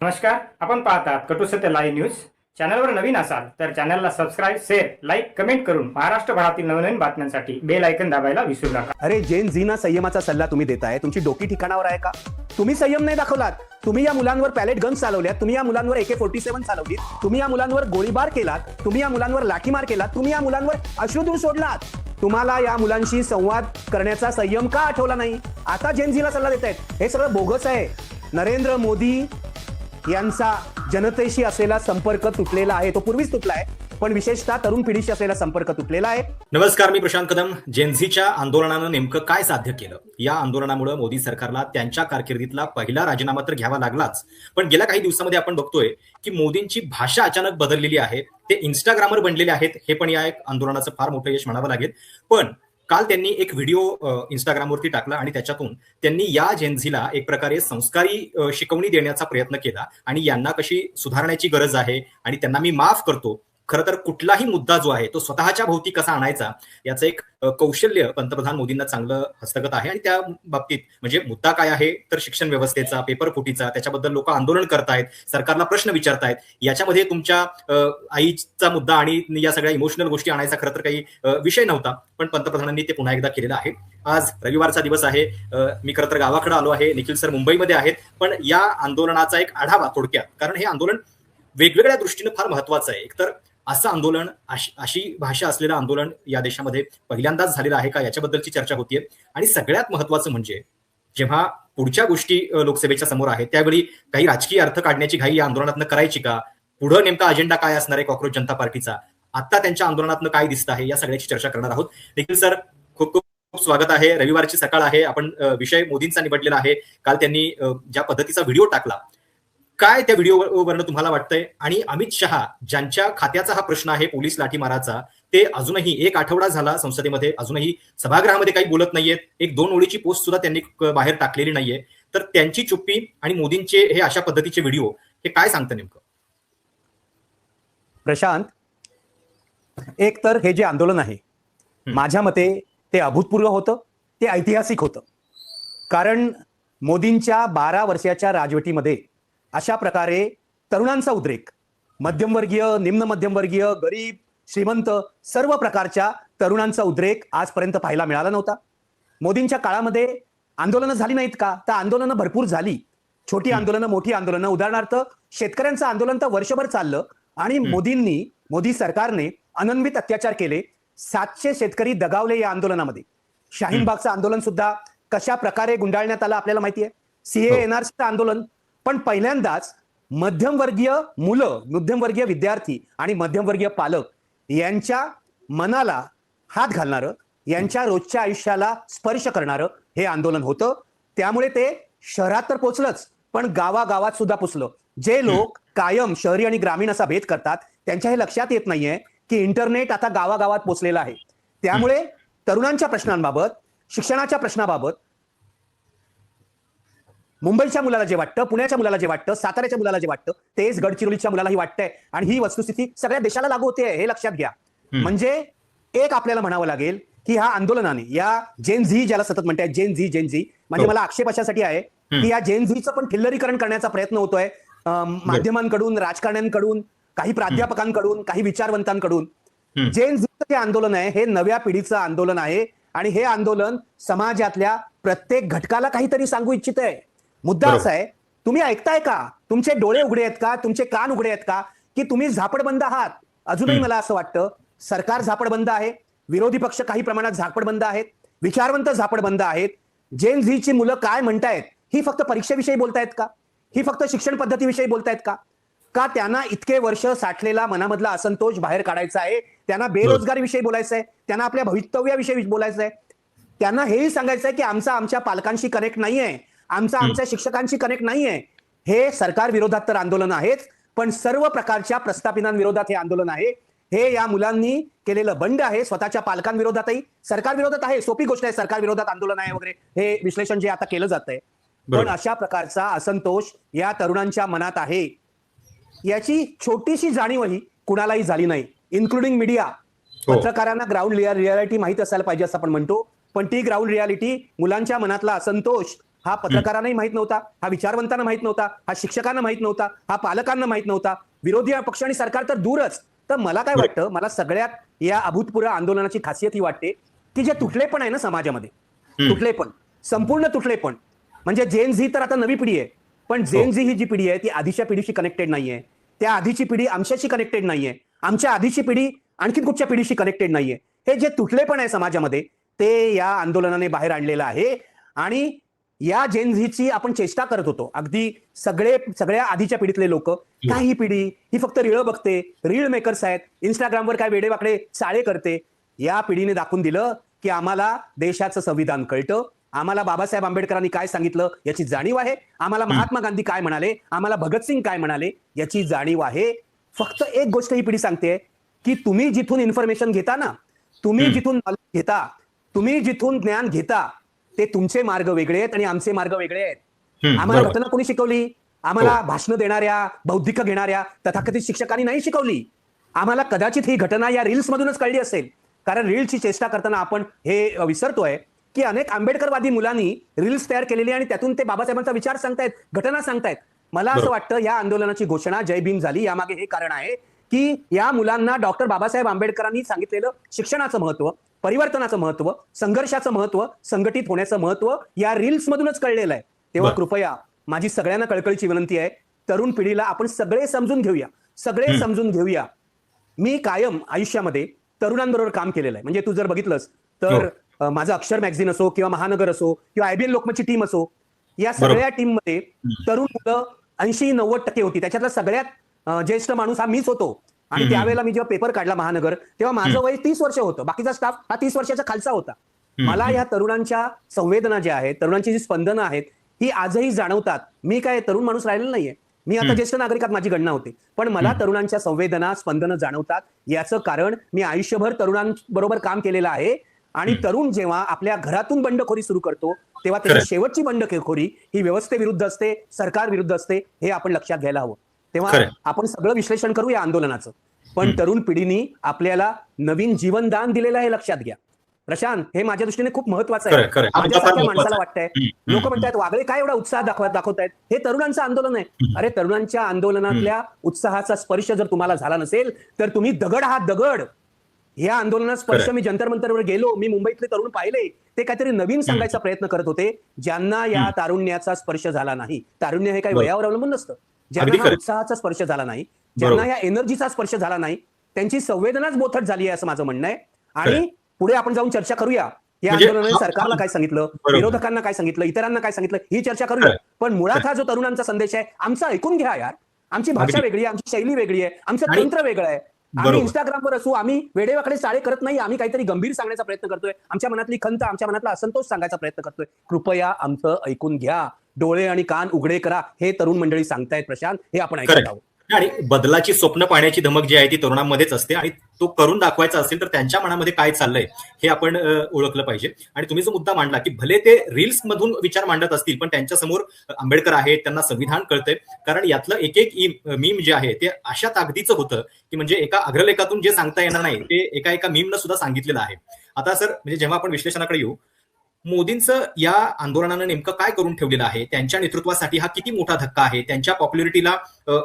नमस्कार. आपण पाहतात कटू सत्य लाईव्ह न्यूज. चॅनलवर नवीन असाल तर चॅनलला सबस्क्राईब, शेअर, लाईक, कमेंट करून महाराष्ट्रभरातील नवनवीन बातम्यांसाठी बेल आयकन दाबायला विसरू नका. अरे जेन झीना संयमाचा सल्ला तुम्ही देताय, तुमची डोकी ठिकाणावर आहे का? तुम्ही संयम नाही दाखवलात. तुम्ही या मुलांवर पॅलेट गन चालवल्यात, तुम्ही या मुलांवर AK-47 चालवलीत, तुम्ही या मुलांवर गोळीबार केलात, तुम्ही या मुलांवर लाठीमार केलात, तुम्ही या मुलांवर अश्रुधूर सोडलात. तुम्हाला या मुलांशी संवाद करण्याचा संयम का आठवला नाही? आता जेन झीला सल्ला देतायत. हे सगळं बोगस आहे. नरेंद्र मोदी यांचा जनतेशी असलेला संपर्क तुटलेला आहे. तो पूर्वीच तुटला आहे, पण विशेषतः तरुण पिढीशी असलेला संपर्क तुटलेला आहे. नमस्कार, मी प्रशांत कदम. जेनझीच्या आंदोलनानं नेमकं काय साध्य केलं? या आंदोलनामुळे मोदी सरकारला त्यांच्या कारकिर्दीतला पहिला राजीनामा तर घ्यावा लागलाच, पण गेल्या काही दिवसांमध्ये आपण बघतोय की मोदींची भाषा अचानक बदललेली आहे. ते इंस्टाग्रामर बनलेले आहेत. हे पण या एक आंदोलनाचं फार मोठं यश म्हणावं लागेल. पण काल त्यांनी एक व्हिडिओ इंस्टाग्रामवरती टाकला आणि त्याच्यातून त्यांनी या जेनझीला एक प्रकारे संस्कारी शिकवणी देण्याचा प्रयत्न केला आणि यांना कशी सुधारण्याची गरज आहे आणि त्यांना मी माफ करतो. खरं तर कुठलाही मुद्दा जो आहे तो स्वतःच्या भोवती कसा आणायचा याचं एक कौशल्य पंतप्रधान मोदींना चांगलं हस्तगत आहे. आणि त्या बाबतीत म्हणजे मुद्दा काय आहे तर शिक्षण व्यवस्थेचा, पेपर फुटीचा, त्याच्याबद्दल लोक आंदोलन करतायत, सरकारला प्रश्न विचारतायत. याच्यामध्ये तुमच्या आईचा मुद्दा आणि या सगळ्या इमोशनल गोष्टी आणायचा खरं तर काही विषय नव्हता, पण पंतप्रधानांनी ते पुन्हा एकदा केलेलं आहे. आज रविवारचा दिवस आहे. मी खरं तर गावाकडे आलो आहे. निखिल सर मुंबईमध्ये आहेत. पण या आंदोलनाचा एक आढावा थोडक्यात, कारण हे आंदोलन वेगवेगळ्या दृष्टीने फार महत्वाचं आहे. एकतर असं आंदोलन, अशी भाषा असलेलं आंदोलन या देशामध्ये पहिल्यांदाच झालेलं आहे का याच्याबद्दलची चर्चा होतीये. आणि सगळ्यात महत्वाचं म्हणजे जेव्हा पुढच्या गोष्टी लोकसभेच्या समोर आहेत त्यावेळी काही राजकीय अर्थ काढण्याची घाई या आंदोलनातनं करायची का? पुढे नेमका अजेंडा काय असणार आहे कॉक्रोच जनता पार्टीचा? आता त्यांच्या आंदोलनातनं काय दिसत आहे या सगळ्याची चर्चा करणार आहोत. निखिल सर, खूप खूप स्वागत आहे. रविवारची सकाळ आहे. आपण विषय मोदींचा निवडलेला आहे. काल त्यांनी ज्या पद्धतीचा व्हिडिओ टाकला, काय त्या व्हिडिओवरनं तुम्हाला वाटतंय? आणि अमित शहा ज्यांच्या खात्याचा हा प्रश्न आहे पोलीस लाठीमाराचा, ते अजूनही एक आठवडा झाला संसदेमध्ये अजूनही सभागृहामध्ये काही बोलत नाहीयेत. एक 2 ओळीची पोस्ट सुद्धा त्यांनी बाहेर टाकलेली नाहीये. तर त्यांची चुप्पी आणि मोदींचे हे अशा पद्धतीचे व्हिडिओ हे काय सांगतं नेमकं? प्रशांत, एक तर हे जे आंदोलन आहे माझ्या मते ते अभूतपूर्व होतं, ते ऐतिहासिक होतं. कारण मोदींच्या 12 वर्षाच्या राजवटीमध्ये अशा प्रकारे तरुणांचा उद्रेक, मध्यमवर्गीय, निम्न मध्यमवर्गीय, गरीब, श्रीमंत सर्व प्रकारच्या तरुणांचा उद्रेक आजपर्यंत पाहायला मिळाला नव्हता. मोदींच्या काळामध्ये आंदोलनं झाली नाहीत का? तर आंदोलनं भरपूर झाली. छोटी आंदोलनं, मोठी आंदोलनं. उदाहरणार्थ शेतकऱ्यांचं आंदोलन तर वर्षभर चाललं आणि मोदी सरकारने अनन्वित अत्याचार केले. 700 शेतकरी दगावले या आंदोलनामध्ये. शाहीनबागचं आंदोलन सुद्धा कशा प्रकारे गुंडाळण्यात आलं आपल्याला माहिती आहे. CAA NRCचं आंदोलन. पण पहिल्यांदाच मध्यमवर्गीय मुलं, मध्यमवर्गीय विद्यार्थी आणि मध्यमवर्गीय पालक यांच्या मनाला हात घालणारं, यांच्या रोजच्या आयुष्याला स्पर्श करणारं हे आंदोलन होतं. त्यामुळे ते शहरात तर पोचलंच, पण गावागावात सुद्धा पोचलं. जे लोक कायम शहरी आणि ग्रामीण असा भेद करतात त्यांच्या हे लक्षात येत नाहीये की इंटरनेट आता गावागावात पोचलेलं आहे. त्यामुळे तरुणांच्या प्रश्नांबाबत, शिक्षणाच्या प्रश्नाबाबत मुंबईच्या मुलाला जे वाटतं, पुण्याच्या मुलाला जे वाटतं, साताऱ्याच्या मुलाला जे वाटतं, तेच गडचिरोलीच्या मुलालाही वाटतंय. आणि ही वस्तुस्थिती सगळ्या देशाला लागू होते, हे लक्षात घ्या. म्हणजे एक आपल्याला म्हणावं लागेल की ह्या आंदोलनाने, या जेन झी ज्याला सतत म्हणताय, जेन झी म्हणजे मला आक्षेप अशासाठी आहे की या जेन झीचं पण थिल्लरीकरण करण्याचा प्रयत्न होतोय माध्यमांकडून, राजकारण्यांकडून, काही प्राध्यापकांकडून, काही विचारवंतांकडून. जेन झीचं जे आंदोलन आहे हे नव्या पिढीचं आंदोलन आहे आणि हे आंदोलन समाजातल्या प्रत्येक घटकाला काहीतरी सांगू इच्छित आहे. मुद्दा असा आहे, तुम्ही ऐकताय का? तुमचे डोळे उघडे आहेत का? तुमचे कान उघडे आहेत का? की तुम्ही झापडबंद आहात? अजूनही मला असं वाटतं सरकार झापडबंद आहे, विरोधी पक्ष काही प्रमाणात झापडबंद आहेत, विचारवंत झापडबंद आहेत. जेन झीची मुलं काय म्हणतायत? ही फक्त परीक्षेविषयी बोलतायत का? ही फक्त शिक्षण पद्धतीविषयी बोलतायत का? का त्यांना इतके वर्ष साठलेला मनामधला असंतोष बाहेर काढायचा आहे? त्यांना बेरोजगारीविषयी बोलायचं आहे? त्यांना आपल्या भवितव्याविषयी बोलायचं आहे? त्यांना हेही सांगायचं आहे की आमच्या पालकांशी कनेक्ट नाहीये, आमच्या शिक्षकांशी कनेक्ट नाहीये. हे सरकार विरोधात तर आंदोलन आहेच, पण सर्व प्रकारच्या प्रस्थापितांविरोधात हे आंदोलन आहे. हे या मुलांनी केलेलं बंड आहे. स्वतःच्या पालकांविरोधातही सरकार विरोधात आहे. सोपी गोष्ट आहे सरकार विरोधात आंदोलन आहे वगैरे, हे विश्लेषण जे आता केलं जात आहे. पण अशा प्रकारचा असंतोष या तरुणांच्या मनात आहे, याची छोटीशी जाणीवही कुणालाही झाली नाही, इन्क्लुडिंग मीडिया. पत्रकारांना ग्राउंड रियालिटी माहित असायला पाहिजे असं आपण म्हणतो, पण ती ग्राउंड रियालिटी, मुलांच्या मनातला असंतोष हा पत्रकारांनाही माहित नव्हता, हा विचारवंतांना माहित नव्हता, हा शिक्षकांना माहित नव्हता, हा पालकांना माहित नव्हता, विरोधी पक्ष आणि सरकार तर दूरच. तर मला काय वाटतं, मला सगळ्यात या अभूतपूर्व आंदोलनाची खासियत ही वाटते की जे तुटलेपण आहे ना समाजामध्ये, तुटलेपण, संपूर्ण तुटलेपण, म्हणजे जेन झी तर आता नवी पिढी आहे, पण जेन झी ही जी पिढी आहे ती आधीच्या पिढीशी कनेक्टेड नाहीये, त्या आधीची पिढी आमच्याशी कनेक्टेड नाहीये, आमच्या आधीची पिढी आणखी कुठच्या पिढीशी कनेक्टेड नाहीये. हे जे तुटलेपण आहे समाजामध्ये ते या आंदोलनाने बाहेर आणलेलं आहे. आणि या जेन झीची आपण चेष्टा करत होतो, अगदी सगळ्या आधीच्या पिढीतले लोक, काय ही पिढी ही फक्त रीळ बघते, रीळ मेकर्स आहेत, इंस्टाग्रामवर काय वेडेवाकडे चाळे करते. या पिढीने दाखवून दिलं की आम्हाला देशाचं संविधान कळतं, आम्हाला बाबासाहेब आंबेडकरांनी काय सांगितलं याची जाणीव आहे, आम्हाला महात्मा गांधी काय म्हणाले, आम्हाला भगतसिंग काय म्हणाले याची जाणीव आहे. फक्त एक गोष्ट ही पिढी सांगते की तुम्ही जिथून इन्फॉर्मेशन घेता ना, तुम्ही जिथून नॉलेज घेता, तुम्ही जिथून ज्ञान घेता, ते तुमचे मार्ग वेगळे आहेत आणि आमचे मार्ग वेगळे आहेत. आम्हाला घटना कोणी शिकवली? आम्हाला भाषण देणाऱ्या, बौद्धिक घेणाऱ्या तथाकथित शिक्षकांनी नाही शिकवली. आम्हाला कदाचित ही घटना या रील्स मधूनच कळली असेल, कारण रील्सची चेष्टा करताना आपण हे विसरतोय की अनेक आंबेडकरवादी मुलांनी रील्स तयार केलेली आणि त्यातून ते बाबासाहेबांचा विचार सांगतायत, घटना सांगतायत. मला असं वाटतं या आंदोलनाची घोषणा जय भीम झाली यामागे हे कारण आहे की या मुलांना डॉक्टर बाबासाहेब आंबेडकरांनी सांगितलेलं शिक्षणाचं महत्व, परिवर्तनाचं महत्व, संघर्षाचं महत्व, संघटित होण्याचं महत्व या रील्स मधूनच कळलेलं आहे. तेव्हा कृपया माझी सगळ्यांना कळकळीची विनंती आहे, तरुण पिढीला आपण सगळे समजून घेऊया, सगळे समजून घेऊया. मी कायम आयुष्यामध्ये तरुणांबरोबर काम केलेलं आहे. म्हणजे तू जर बघितलंस तर माझं अक्षर मॅगझिन असो किंवा महानगर असो किंवा आयबीएन लोकमतची टीम असो, या सगळ्या टीम मध्ये तरुण मुलं 80-90% होती. त्याच्यातला सगळ्यात ज्येष्ठ माणूस हा मीच होतो. आणि त्यावेळेला मी जेव्हा पेपर काढला महानगर, तेव्हा माझं वय 30 वर्ष होतं, बाकीचा स्टाफ हा 30 वर्षाच्या खालचा होता. मला या तरुणांच्या संवेदना ज्या आहेत, तरुणांची जी स्पंदनं आहेत, ही आजही जाणवतात. मी काय तरुण माणूस राहिलेला नाहीये, मी आता ज्येष्ठ नागरिकात माझी गणना होते, पण मला तरुणांच्या संवेदना, स्पंदनं जाणवतात. याचं कारण मी आयुष्यभर तरुणांबरोबर काम केलेलं आहे. आणि तरुण जेव्हा आपल्या घरातून बंडखोरी सुरू करतो, तेव्हा त्याची शेवटची बंडखोरी ही व्यवस्थेविरुद्ध असते, सरकार विरुद्ध असते, हे आपण लक्षात घ्यायला हवं. तेव्हा आपण सगळं विश्लेषण करू या आंदोलनाचं, पण तरुण पिढीनी आपल्याला नवीन जीवनदान दिलेलं आहे, लक्षात घ्या. प्रशांत, हे माझ्या दृष्टीने खूप महत्वाचं आहे. माझ्यासारख्या माणसाला वाटतंय, लोक म्हणतात वागळे काय एवढा उत्साह दाखवतायत, हे तरुणांचं आंदोलन आहे. अरे तरुणांच्या आंदोलनातल्या उत्साहाचा स्पर्श जर तुम्हाला झाला नसेल तर तुम्ही दगड आहात, दगड. या आंदोलनात स्पर्श मी जंतर मंतरवर गेलो, मी मुंबईतले तरुण पाहिले, ते काहीतरी नवीन सांगायचा प्रयत्न करत होते, ज्यांना या तारुण्याचा स्पर्श झाला नाही. तारुण्य हे काही वयावर अवलंबून नसतं. ज्यांना हा उत्साहाचा स्पर्श झाला नाही, ज्यांना या एनर्जीचा स्पर्श झाला नाही, त्यांची संवेदनाच बोथट झाली आहे असं माझं म्हणणं आहे. आणि पुढे आपण जाऊन चर्चा करूया या आंदोलनाने सरकारला काय सांगितलं, विरोधकांना काय सांगितलं, इतरांना काय सांगितलं, ही चर्चा करूया. पण मुळात हा जो तरुणांचा संदेश आहे, आमचा ऐकून घ्या यार. आमची भाषा वेगळी आहे, आमची शैली वेगळी आहे, आमचं तंत्र वेगळं आहे. आम्ही इंस्टाग्रामवर असू, आम्ही वेडेवाकडे चाळे करत नाही, आम्ही काहीतरी गंभीर सांगण्याचा प्रयत्न करतोय, आमच्या मनातली खंत, आमच्या मनातला असंतोष सांगायचा प्रयत्न करतोय. कृपया आमचं ऐकून घ्या, डोळे आणि कान उघडे करा. हे तरुण मंडळी सांगतायत प्रशांत, हे आपण ऐकत आहोत. आणि बदलाची स्वप्न पाहण्याची धमक जी आहे ती तरुणांमध्येच असते, आणि तो करून दाखवायचा असेल तर त्यांच्या मनामध्ये काय चाललंय हे आपण ओळखलं पाहिजे. आणि तुम्ही जो मुद्दा मांडला की भले ते रील्स मधून विचार मांडत असतील, पण त्यांच्या समोर आंबेडकर आहेत, त्यांना संविधान कळतंय. कारण यातलं एक एक मीम जे आहे ते अशा ताकदीचं होतं की म्हणजे एका अग्रलेखातून जे सांगता येणार नाही ते एका मीमनं सुद्धा सांगितलेलं आहे. आता सर, म्हणजे जेव्हा आपण विश्लेषणाकडे येऊ, मोदींचं या आंदोलनानं नेमकं काय करून ठेवलेलं आहे, त्यांच्या नेतृत्वासाठी हा किती मोठा धक्का आहे, त्यांच्या पॉप्युलरिटीला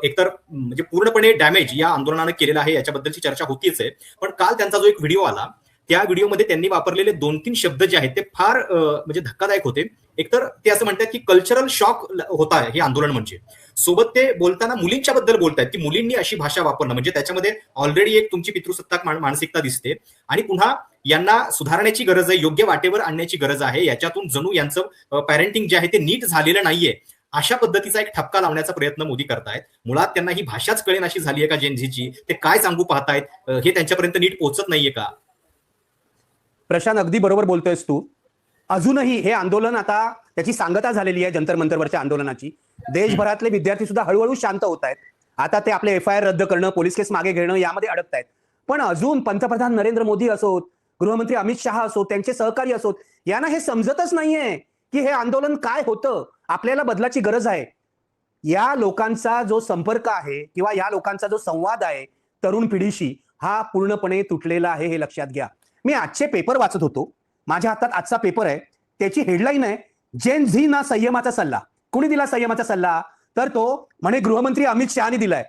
एकतर म्हणजे पूर्णपणे डॅमेज या आंदोलनानं केलेला आहे, याच्याबद्दलची चर्चा होतीच आहे. पण काल त्यांचा जो एक व्हिडिओ आला, त्या व्हिडिओमध्ये त्यांनी वापरलेले 2-3 शब्द जे आहेत ते फार म्हणजे धक्कादायक होते. एकतर ते असं म्हणतात की कल्चरल शॉक होता हे आंदोलन म्हणजे. सोबत ते बोलताना मुलींच्या बद्दल बोलतायत की मुलींनी अशी भाषा वापरणं म्हणजे त्याच्यामध्ये ऑलरेडी एक तुमची पितृसत्ताक मानसिकता दिसते. आणि पुन्हा यांना सुधारण्याची गरज आहे, योग्य वाटेवर आणण्याची गरज आहे, याच्यातून जणू यांचं पॅरेंटिंग जे आहे ते नीट झालेलं नाहीये, अशा पद्धतीचा एक ठपका लावण्याचा प्रयत्न मोदी करतायत. मुळात त्यांना ही भाषाच कळेन अशी झाली आहे का जेनझीची, ते काय सांगू पाहतायत हे त्यांच्यापर्यंत नीट पोहोचत नाहीये का? प्रशांत, अगदी बरोबर बोलतोयस तू. अजूनही हे आंदोलन, आता त्याची सांगता झालेली आहे जंतर मंतरवरच्या आंदोलनाची. देशभरातले विद्यार्थी सुद्धा हळूहळू शांत होत आहेत. आता ते आपले FIR रद्द करणं, पोलीस केस मागे घेणं यामध्ये अडकतायत. पण अजून पंतप्रधान नरेंद्र मोदी असोत, गृहमंत्री अमित शहा असोत, त्यांचे सहकारी असोत, यांना हे समजतच नाहीये की हे आंदोलन काय होतं. आपल्याला बदलाची गरज आहे. या लोकांचा जो संपर्क आहे किंवा या लोकांचा जो संवाद आहे तरुण पिढीशी, हा पूर्णपणे तुटलेला आहे, हे लक्षात घ्या. मी आजचे पेपर वाचत होतो, माझ्या हातात आजचा पेपर आहे, त्याची हेडलाईन आहे जेन झी ना संयमाचा सल्ला. कुणी दिला संयमाचा सल्ला? तर तो म्हणे गृहमंत्री अमित शहानी दिलाय.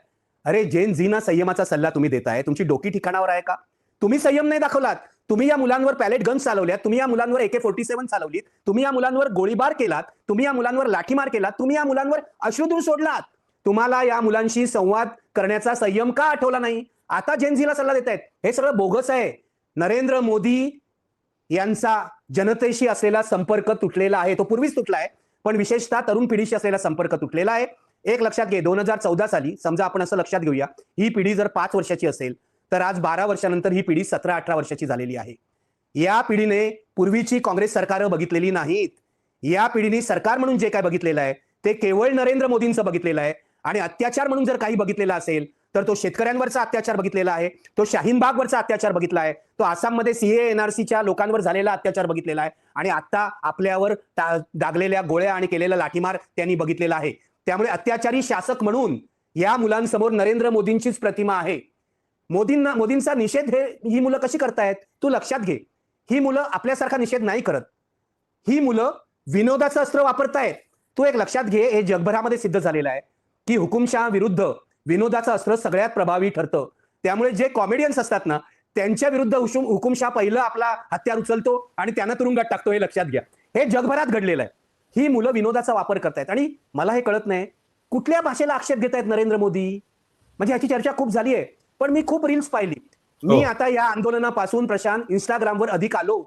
अरे जेन झी ना संयमाचा सल्ला तुम्ही देताय, तुमची डोकी ठिकाणावर आहे का? तुम्ही संयम नाही दाखवलात. तुम्ही या मुलांवर पॅलेट गन चालवल्यात, तुम्ही या मुलांवर AK-47 चालवलीत, तुम्ही या मुलांवर गोळीबार केलात, तुम्ही या मुलांवर लाठीमार केलात, तुम्ही या मुलांवर अश्रुधूर सोडलात. तुम्हाला या मुलांशी संवाद करण्याचा संयम का आठवला नाही? आता जेनझीला सल्ला देत आहेत. हे सगळं बोगस आहे. नरेंद्र मोदी यांचा जनतेशी असलेला संपर्क तुटलेला आहे. तो पूर्वीच तुटला आहे, पण विशेषतः तरुण पिढीशी असलेला संपर्क तुटलेला आहे. एक लक्षात घे, 2014 साली समजा आपण असं लक्षात घेऊया, ही पिढी जर 5 वर्षाची असेल तर आज 12 वर्षानंतर ही पिढी 17-18 वर्षाची झालेली आहे. या पिढीने पूर्वीची काँग्रेस सरकारं बघितलेली नाहीत. या पिढीने सरकार म्हणून जे काय बघितलेलं आहे ते केवळ नरेंद्र मोदींचं बघितलेलं आहे. आणि अत्याचार म्हणून जर काही बघितलेला असेल तर तो शेतकऱ्यांवरचा अत्याचार बघितलेला आहे, तो शाहीन बागवरचा अत्याचार बघितला आहे, तो आसाममध्ये CAA NRCच्या लोकांवर झालेला अत्याचार बघितलेला आहे, आणि आता आपल्यावर दागलेल्या गोळ्या आणि केलेला लाठीमार त्यांनी बघितलेला आहे. त्यामुळे अत्याचारी शासक म्हणून या मुलांसमोर नरेंद्र मोदींचीच प्रतिमा आहे. मोदींचा निषेध ही मुलं कशी करतायत तू लक्षात घे. ही मुलं आपल्यासारखा निषेध नाही करत. ही मुलं विनोदाचं अस्त्र वापरतायत. तू एक लक्षात घे, हे जगभरामध्ये सिद्ध झालेलं आहे की हुकुमशहा विरुद्ध विनोदाचं अस्त्र सगळ्यात प्रभावी ठरतं. त्यामुळे जे कॉमेडियन्स असतात ना, त्यांच्या विरुद्ध हुकुमशहा पहिलं आपला हत्यार उचलतो आणि त्यांना तुरुंगात टाकतो. हे लक्षात घ्या. हे जगभरात घडलेलं आहे. ही मुलं विनोदाचा वापर करतायत. आणि मला हे कळत नाही कुठल्या भाषेला आक्षेप घेत आहेत नरेंद्र मोदी. म्हणजे याची चर्चा खूप झाली आहे, पण मी खूप रील्स पाहिली. मी आता या आंदोलनापासून प्रशांत इंस्टाग्रामवर अधिक आलो.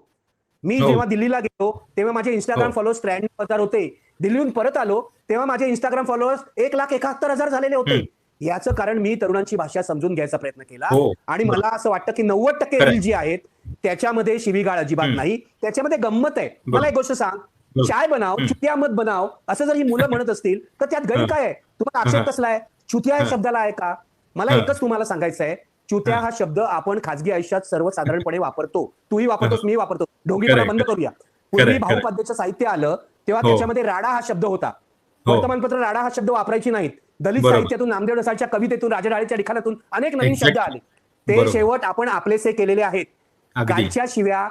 मी जेव्हा दिल्लीला गेलो तेव्हा माझे इंस्टाग्राम फॉलोअर्स 93,000 होते. दिल्लीहून परत आलो तेव्हा माझे इंस्टाग्राम फॉलोअर्स 1,71,000 झालेले होते. याचं कारण मी तरुणांची भाषा समजून घ्यायचा प्रयत्न केला. आणि मला असं वाटतं की 90% रील जी आहेत त्याच्यामध्ये शिवीगाळ अजिबात नाही, त्याच्यामध्ये गंमत आहे. मला एक गोष्ट सांग, चाय बनाव चुतिया मत बनाव असं जर ही मुलं म्हणत असतील तर त्यात गैर काय आहे? तुम्हाला आक्षेप कसला आहे? चुतिया या शब्दाला आहे का? मला एकच तुम्हाला सांगायचं आहे, चुत्या हा शब्द आपण खाजगी आयुष्यात सर्वसाधारणपणे वापरतो. तूही वापरतोस, मी वापरतो. ढोंगीपणा बंद करूया. पूर्वी भाऊपाद्याचं साहित्य आलं तेव्हा त्याच्यामध्ये राडा हा शब्द होता. वर्तमानपत्र राडा हा शब्द वापरायची नाहीत. दलित साहित्यातून, नामदेव ढसाळच्या कवितेतून, राजा राळेच्या लिखाणातून अनेक नवीन शब्द आले. ते शेवट आपण आपलेसे केलेले आहेत. कालच्या शिव्या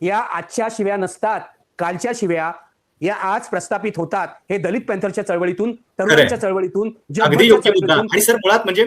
या आजच्या शिव्या नसतात. कालच्या शिव्या या आज प्रस्थापित होतात. हे दलित पॅन्थरच्या चळवळीतून, तरुणांच्या चळवळीतून, आणि सर मुळात म्हणजे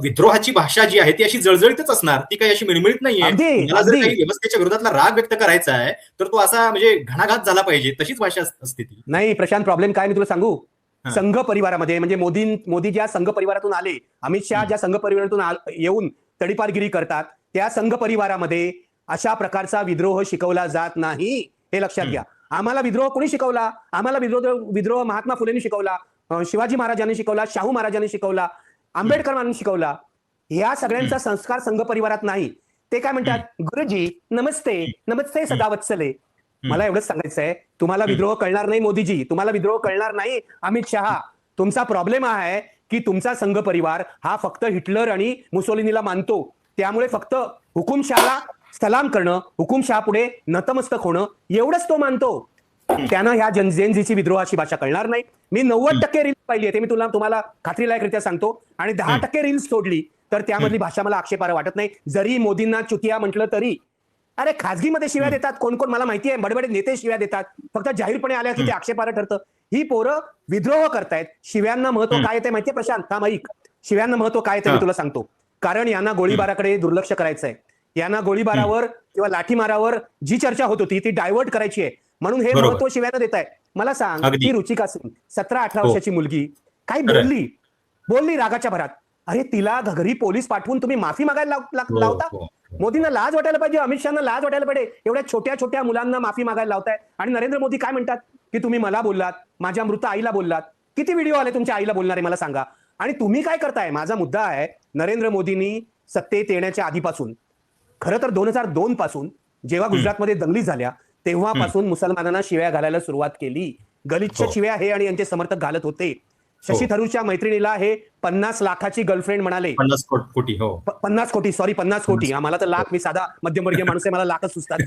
विद्रोहाची भाषा जी आहे ती अशी जळजळीतच असणार, ती काही अशी मिळमिळीत नाहीये. मला जर काही व्यवस्थेच्या विरोधातला राग व्यक्त करायचा आहे तर तो असा म्हणजे घणाघात झाला पाहिजे, तशीच भाषा असते ती. नाही प्रशांत, प्रॉब्लेम काय मी तुला सांगू. संघ परिवारामध्ये म्हणजे मोदी ज्या संघ परिवारातून आले, अमित शहा ज्या संघ परिवारातून येऊन तडीपारगिरी करतात, त्या संघ परिवारामध्ये अशा प्रकारचा विद्रोह शिकवला जात नाही. हे लक्षात घ्या. आम्हाला विद्रोह कोणी शिकवला? आम्हाला विद्रोह महात्मा फुलेंनी शिकवला, शिवाजी महाराजांनी शिकवला, शाहू महाराजांनी शिकवला, आंबेडकरांनी शिकवला. या सगळ्यांचा संस्कार संघ परिवारात नाही. ते काय म्हणतात, गुरुजी नमस्ते नमस्ते सदावत्सले. मला एवढंच सांगायचं आहे, तुम्हाला विद्रोह कळणार नाही मोदीजी, तुम्हाला विद्रोह कळणार नाही अमित शहा. तुमचा प्रॉब्लेम हा आहे की तुमचा संघ परिवार हा फक्त हिटलर आणि मुसोलिनीला मानतो. त्यामुळे फक्त हुकुमशहाला सलाम करणं, हुकुमशहा पुढे नतमस्तक होणं एवढंच तो मानतो. त्यानं ह्या जेनझीची विद्रोहाची भाषा कळणार नाही. मी 90% रील्स पाहिली आहे, ते मी तुम्हाला खात्रीलायकरित्या सांगतो. आणि 10% रील्स सोडली तर त्यामधली भाषा मला आक्षेपार्ह वाटत नाही. जरी मोदींना चुतिया म्हटलं तरी. अरे खाजगीमध्ये शिव्या देतात कोण कोण मला माहिती आहे. बडबडे नेते शिव्या देतात, फक्त जाहीरपणे आल्या की ते आक्षेपार्ह ठरतं. ही पोरं विद्रोह करतायत. शिव्यांना महत्व काय ते माहितीये प्रशांत? थांब ऐक. शिव्यांना महत्व काय ते मी तुला सांगतो. कारण यांना गोळीबाराकडे दुर्लक्ष करायचंय. यांना गोळीबारावर किंवा लाठीमारावर जी चर्चा होत होती ती डायव्हर्ट करायची आहे, म्हणून हे महत्व शिव्यांना देत आहे. मला सांग, ती रुचिका सिंग 17-18 वर्षाची मुलगी काय बोलली रागाच्या भरात. अरे तिला घरी पोलीस पाठवून तुम्ही माफी मागायला लावता. मोदींना लाज वाटायला पाहिजे, अमित शहाना लाज वाटायला पाहिजे. एवढ्या छोट्या छोट्या मुलांना माफी मागायला लावताय. आणि नरेंद्र मोदी काय म्हणतात की तुम्ही मला बोललात, माझ्या मृत आईला बोललात. किती व्हिडिओ आले तुमच्या आईला बोलणारे मला सांगा. आणि तुम्ही काय करताय? माझा मुद्दा आहे, नरेंद्र मोदींनी सत्तेत येण्याच्या आधीपासून, खरं तर 2002 पासून जेव्हा गुजरातमध्ये दंगली झाल्या तेव्हापासून मुसलमानांना शिव्या घालायला सुरुवात केली. गलिच्छ शिव्या हे आणि यांचे समर्थक घालत होते. शशी थरूरच्या मैत्रिणीला हे 50 लाखाची गर्लफ्रेंड म्हणाले. 50 कोटी. मला तर लाख, मी साधा मध्यमवर्गीय माणूस आहे, मला लाखच सुचतात.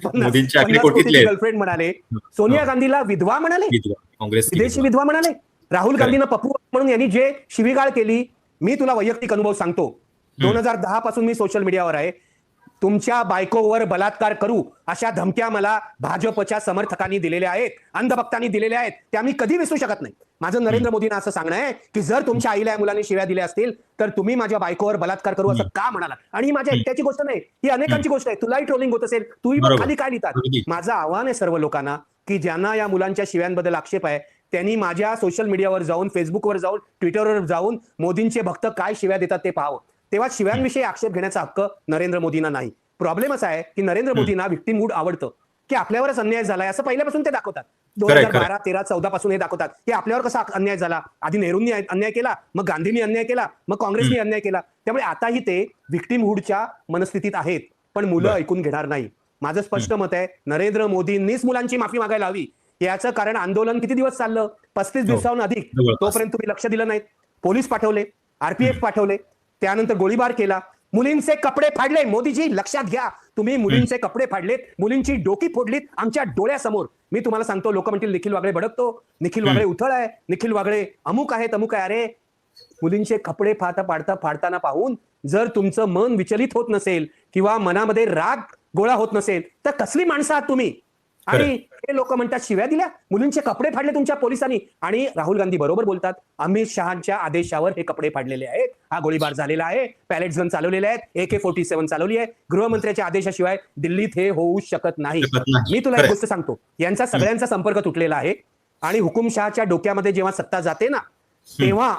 50 कोटीची गर्लफ्रेंड म्हणाले. सोनिया गांधीला विधवा म्हणाले, विदेशी विधवा म्हणाले. राहुल गांधींना पप्पू म्हणून यांनी जे शिवीगाळ केली, मी तुला वैयक्तिक अनुभव सांगतो. 2010 पासून मी सोशल मीडियावर आहे. तुमच्या बायकोवर बलात्कार करू अशा धमक्या मला भाजपच्या समर्थकांनी दिलेल्या आहेत, अंधभक्तांनी दिलेल्या आहेत, त्या मी कधी विसरू शकत नाही. माझं नरेंद्र मोदींना असं सांगणं आहे की जर तुमच्या आईला या मुलांनी शिव्या दिल्या असतील तर तुम्ही माझ्या बायकोवर बलात्कार करू असं का म्हणाला. आणि ही माझ्या एकट्याची गोष्ट नाही, ही अनेकांची गोष्ट आहे. तुलाही ट्रोलिंग होत असेल, तूही बघ खाली काय लिहितात. माझं आव्हान आहे सर्व लोकांना की ज्यांना या मुलांच्या शिव्यांबद्दल आक्षेप आहे त्यांनी माझ्या सोशल मीडियावर जाऊन, फेसबुकवर जाऊन, ट्विटरवर जाऊन मोदींचे भक्त काय शिव्या देतात ते पाहावं. तेव्हा शिव्यांविषयी आक्षेप घेण्याचा हक्क नरेंद्र मोदींना नाही. प्रॉब्लेम असा आहे की नरेंद्र मोदींना व्हिक्टिमहूड आवडतं, की आपल्यावरच अन्याय झालाय असं पहिल्यापासून ते दाखवतात. 2012, 13, 14 पासून हे दाखवतात की आपल्यावर कसा अन्याय झाला. आधी नेहरूंनी अन्याय केला, मग गांधींनी अन्याय केला, मग काँग्रेसनी अन्याय केला. त्यामुळे आताही ते व्हिक्टिमहूडच्या मनस्थितीत आहेत, पण मुलं ऐकून घेणार नाही. माझं स्पष्ट मत आहे, नरेंद्र मोदींनीच मुलांची माफी मागायला हवी. याचं कारण आंदोलन किती दिवस चाललं, 35 दिवसाहून अधिक. तोपर्यंत तुम्ही लक्ष दिलं नाहीत. पोलीस पाठवले, आरपीएफ पाठवले, त्यानंतर गोळीबार केला, मुलींचे कपडे फाडले. मोदीजी लक्षात घ्या, तुम्ही मुलींचे कपडे फाडलेत, मुलींची डोकी फोडलीत आमच्या डोळ्यासमोर. मी तुम्हाला सांगतो, लोक म्हणतील निखिल वागळे भडकतो, निखिल वागळे उथळ आहे, निखिल वागळे अमुक आहे तमुक आहे. अरे मुलींचे कपडे फाडताना पाहून जर तुमचं मन विचलित होत नसेल किंवा मनामध्ये राग गोळा होत नसेल तर कसली माणसं आहात तुम्ही. आणि हे लोक म्हणतात शिव्या दिल्या, मुलींचे कपडे फाडले तुमच्या पोलिसांनी. आणि राहुल गांधी बरोबर बोलतात, अमित शहाच्या आदेशावर हे कपडे फाडलेले आहेत, हा गोळीबार झालेला आहे, पॅलेट गन चालवलेले आहेत, AK-47 चालवली आहे. गृहमंत्र्याच्या आदेशाशिवाय दिल्लीत हे होऊ शकत नाही. मी तुला एक गोष्ट सांगतो, यांचा सगळ्यांचा संपर्क तुटलेला आहे. आणि हुकुमशहाच्या डोक्यामध्ये जेव्हा सत्ता जाते ना, तेव्हा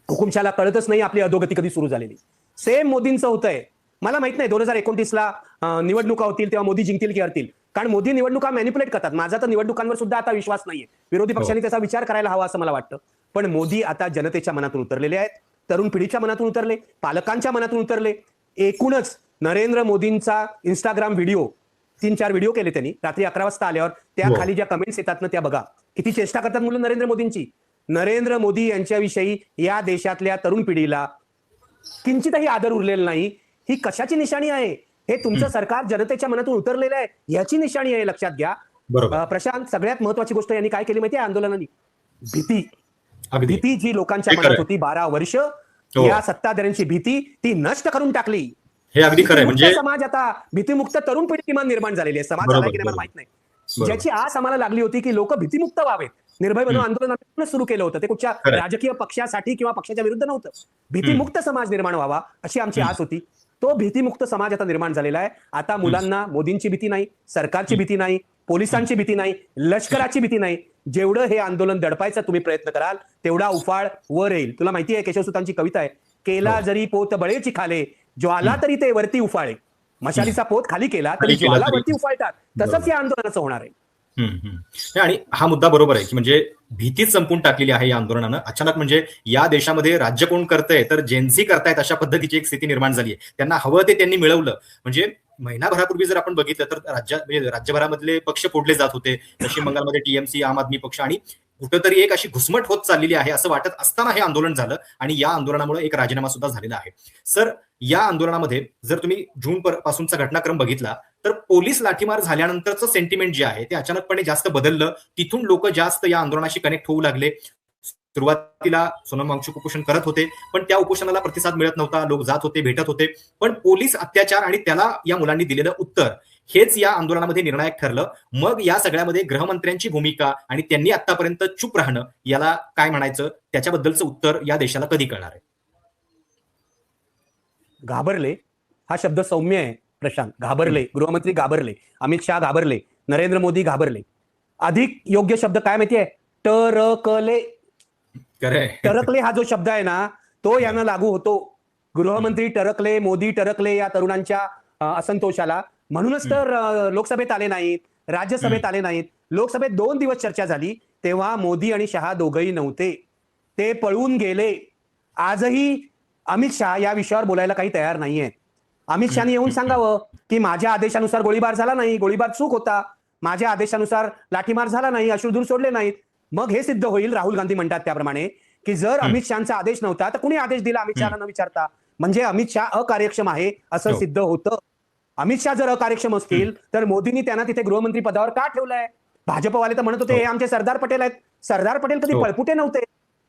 हुकुमशहाला कळतच नाही आपली अधोगती कधी सुरू झालेली. सेम मोदींचं होतंय. मला माहित नाही 2029ला निवडणुका होतील तेव्हा मोदी जिंकतील की हरतील, कारण मोदी निवडणुका मॅनिप्युलेट करतात. माझा तर निवडणुकांवर सुद्धा आता विश्वास नाहीये. विरोधी पक्षांनी त्याचा विचार करायला हवा असं मला वाटतं. पण मोदी आता जनतेच्या मनातून उतरलेले आहेत, तरुण पिढीच्या मनातून उतरले, पालकांच्या मनातून उतरले. एकूणच नरेंद्र मोदींचा इंस्टाग्राम व्हिडिओ 3-4 व्हिडिओ केले त्यांनी रात्री 11 वाजता आल्यावर. त्या खाली ज्या कमेंट्स येतात ना त्या बघा, किती चेष्टा करतात मुलं नरेंद्र मोदींची. नरेंद्र मोदी यांच्याविषयी या देशातल्या तरुण पिढीला किंचितही आदर उरलेला नाही. ही कशाची निशाणी आहे? हे तुमचं सरकार जनतेच्या मनातून उतरलेलं आहे याची निशाणी आहे, लक्षात घ्या. प्रशांत, सगळ्यात महत्वाची गोष्ट यांनी काय केली माहिती आहे आंदोलनाने? भीती. भीती जी लोकांच्या मनात होती 12 वर्ष, या सत्ताधाऱ्यांची भीती ती नष्ट करून टाकली. हे अगदी खरं आहे. म्हणजे समाज आता भीतीमुक्त तरुण पिढी किमान निर्माण झालेली आहे. समाज झाला की नाही मला माहित नाही. ज्याची आस आम्हाला लागली होती की लोक भीतीमुक्त व्हावेत, निर्भय बनून आंदोलन सुरू केलं होतं. ते कुठच्या राजकीय पक्षासाठी किंवा पक्षाच्या विरुद्ध नव्हतं. भीतीमुक्त समाज निर्माण व्हावा अशी आमची आस होती. तो भीतीमुक्त समाज आता निर्माण झालेला आहे. आता मुलांना मोदींची भीती नाही, सरकारची भीती नाही, पोलिसांची भीती नाही, लष्कराची भीती नाही. जेवढं हे आंदोलन दडपायचा तुम्ही प्रयत्न कराल तेवढा उफाळ वर येईल. तुला माहिती आहे केशवसुतांची कविता आहे, केला जरी पोत बळेची खाले, ज्वाला तरी ते वरती उफाळे. मशालीचा पोत खाली केला तरी ज्वाला वरती उफाळतात. तसंच या आंदोलनाचं होणार आहे. आणि हा मुद्दा बरोबर आहे की म्हणजे भीतीच संपून टाकलेली आहे या आंदोलनानं. अचानक म्हणजे या देशामध्ये राज्य कोण करतंय तर जेन्झी करतायत अशा पद्धतीची एक स्थिती निर्माण झाली आहे. त्यांना हवं ते त्यांनी मिळवलं. म्हणजे महिनाभरापूर्वी जर आपण बघितलं तर राज्यभरामधले पक्ष फोडले जात होते. पश्चिम बंगालमध्ये TMC, आम आदमी पक्ष, आणि कुठंतरी एक अशी घुसमट होत चाललेली आहे असं वाटत असताना हे आंदोलन झालं आणि या आंदोलनामुळे एक राजीनामा सुद्धा झालेला आहे. सर, या आंदोलनामध्ये जर तुम्ही जून पासूनचा घटनाक्रम बघितला तर पोलीस लाठीमार झाल्यानंतरचं सेंटिमेंट जे आहे ते अचानकपणे जास्त बदललं. तिथून लोक जास्त या आंदोलनाशी कनेक्ट होऊ लागले. सुरुवातीला सोनम वांगचूक उपोषण करत होते, पण त्या उपोषणाला प्रतिसाद मिळत नव्हता. लोक जात होते, भेटत होते, पण पोलीस अत्याचार आणि त्याला या मुलांनी दिलेलं उत्तर हेच या आंदोलनामध्ये निर्णायक ठरलं. मग या सगळ्यामध्ये गृहमंत्र्यांची भूमिका आणि त्यांनी आतापर्यंत चूप राहणं याला काय म्हणायचं, त्याच्याबद्दलचं उत्तर या देशाला कधी कळणार आहे? घाबरले हा शब्द सौम्य आहे प्रशांत. घाबरले, गृहमंत्री घाबरले, अमित शहा घाबरले, नरेंद्र मोदी घाबरले. अधिक योग्य शब्द काय माहितीये? टरकले. टरकले हा जो शब्द आहे ना तो यांना लागू होतो. गृहमंत्री टरकले, मोदी टरकले या तरुणांच्या असंतोषाला. म्हणूनच तर लोकसभेत आले नाहीत, राज्यसभेत आले नाहीत. लोकसभेत 2 दिवस चर्चा झाली तेव्हा मोदी आणि शहा दोघंही नव्हते, ते पळून गेले. आजही अमित शहा या विषयावर बोलायला काही तयार नाहीये. अमित शहानी येऊन सांगावं की माझ्या आदेशानुसार गोळीबार झाला नाही, गोळीबार चूक होता, माझ्या आदेशानुसार लाठीमार झाला नाही, अश्रुधूर सोडले नाहीत. मग हे सिद्ध होईल, राहुल गांधी म्हणतात त्याप्रमाणे, की जर अमित शहाचा आदेश नव्हता तर कुणी आदेश दिला अमित शहाला न विचारता, म्हणजे अमित शहा अकार्यक्षम आहे असं सिद्ध होतं. अमित शहा जर अकार्यक्षम असतील तर मोदींनी त्यांना तिथे गृहमंत्री पदावर का ठेवलंय? भाजपवाले तर म्हणत होते हे आमचे सरदार पटेल आहेत. सरदार पटेल कधी पळपुटे नव्हते.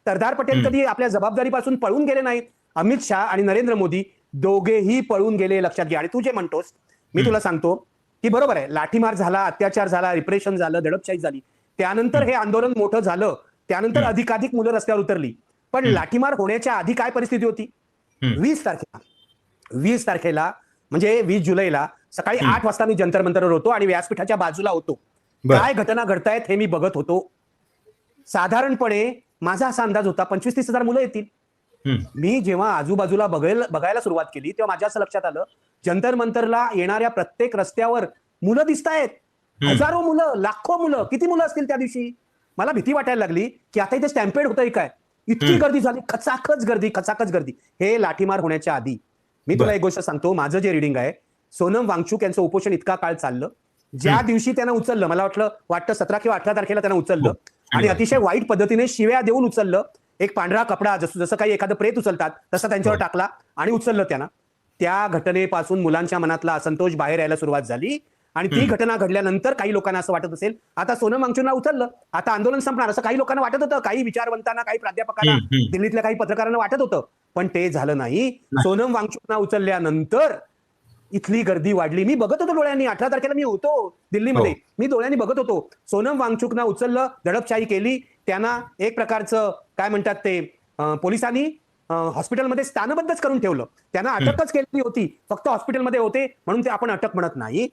सरदार पटेल कधी आपल्या जबाबदारीपासून पळून गेले नाहीत. अमित शहा आणि नरेंद्र मोदी दोघेही पळून गेले, लक्षात घ्या. आणि तू जे म्हणतोस मी तुला सांगतो की बरोबर आहे, लाठीमार झाला, अत्याचार झाला, रिप्रेशन झालं, दडपशाही झाली, त्यानंतर हे आंदोलन मोठं झालं, त्यानंतर अधिकाधिक मुलं रस्त्यावर उतरली. पण लाठीमार होण्याच्या आधी काय परिस्थिती होती? 20 तारखेला म्हणजे 20 जुलैला सकाळी 8 वाजता मी जंतर मंतरवर होतो आणि व्यासपीठाच्या बाजूला होतो. काय घटना घडतायत हे मी बघत होतो. साधारणपणे माझा असा अंदाज होता 25-30 हजार मुलं येतील. मी जेव्हा आजूबाजूला बघायला सुरुवात केली तेव्हा माझ्या असं लक्षात आलं, जंतर मंतरला येणाऱ्या प्रत्येक रस्त्यावर मुलं दिसतायत. हजारो मुलं, लाखो मुलं. किती मुलं असतील त्या दिवशी? मला भीती वाटायला लागली की आता इथे स्टॅम्पेड होतंय काय. इतकी गर्दी झाली, खचाखच गर्दी. हे लाठीमार होण्याच्या आधी. मी तुला एक गोष्ट सांगतो, माझं जे रिडिंग आहे, सोनम वांगचुक यांचं उपोषण इतका काळ चाललं, ज्या दिवशी त्यांना उचललं, मला वाटतं 17 किंवा 18 तारखेला त्यांना उचललं आणि अतिशय वाईट पद्धतीने शिव्या देऊन उचललं. एक पांढरा कपडा जसं काही एखादं प्रेत उचलतात तसा त्यांच्यावर टाकला आणि उचललं त्यांना. त्या घटनेपासून मुलांच्या मनातला असंतोष बाहेर यायला सुरुवात झाली आणि ती घटना घडल्यानंतर काही लोकांना असं वाटत असेल आता सोनम वांगचुकला उचललं, आता आंदोलन संपणार, असं काही लोकांना वाटत होतं, काही विचारवंतांना, काही प्राध्यापकांना, दिल्लीतल्या काही पत्रकारांना वाटत होतं. पण ते झालं नाही. सोनम वांगचुकला उचलल्यानंतर इथली गर्दी वाढली. मी बघत होतो डोळ्यांनी. 18 तारखेला मी होतो दिल्लीमध्ये, मी डोळ्यांनी बघत होतो. सोनम वांगचुकना उचललं, दडपशाही केली, त्यांना एक प्रकारचं काय म्हणतात ते पोलिसांनी हॉस्पिटलमध्ये स्थानबद्धच करून ठेवलं. त्यांना अटकच केलेली होती, फक्त हॉस्पिटलमध्ये होते म्हणून ते आपण अटक म्हणत नाही.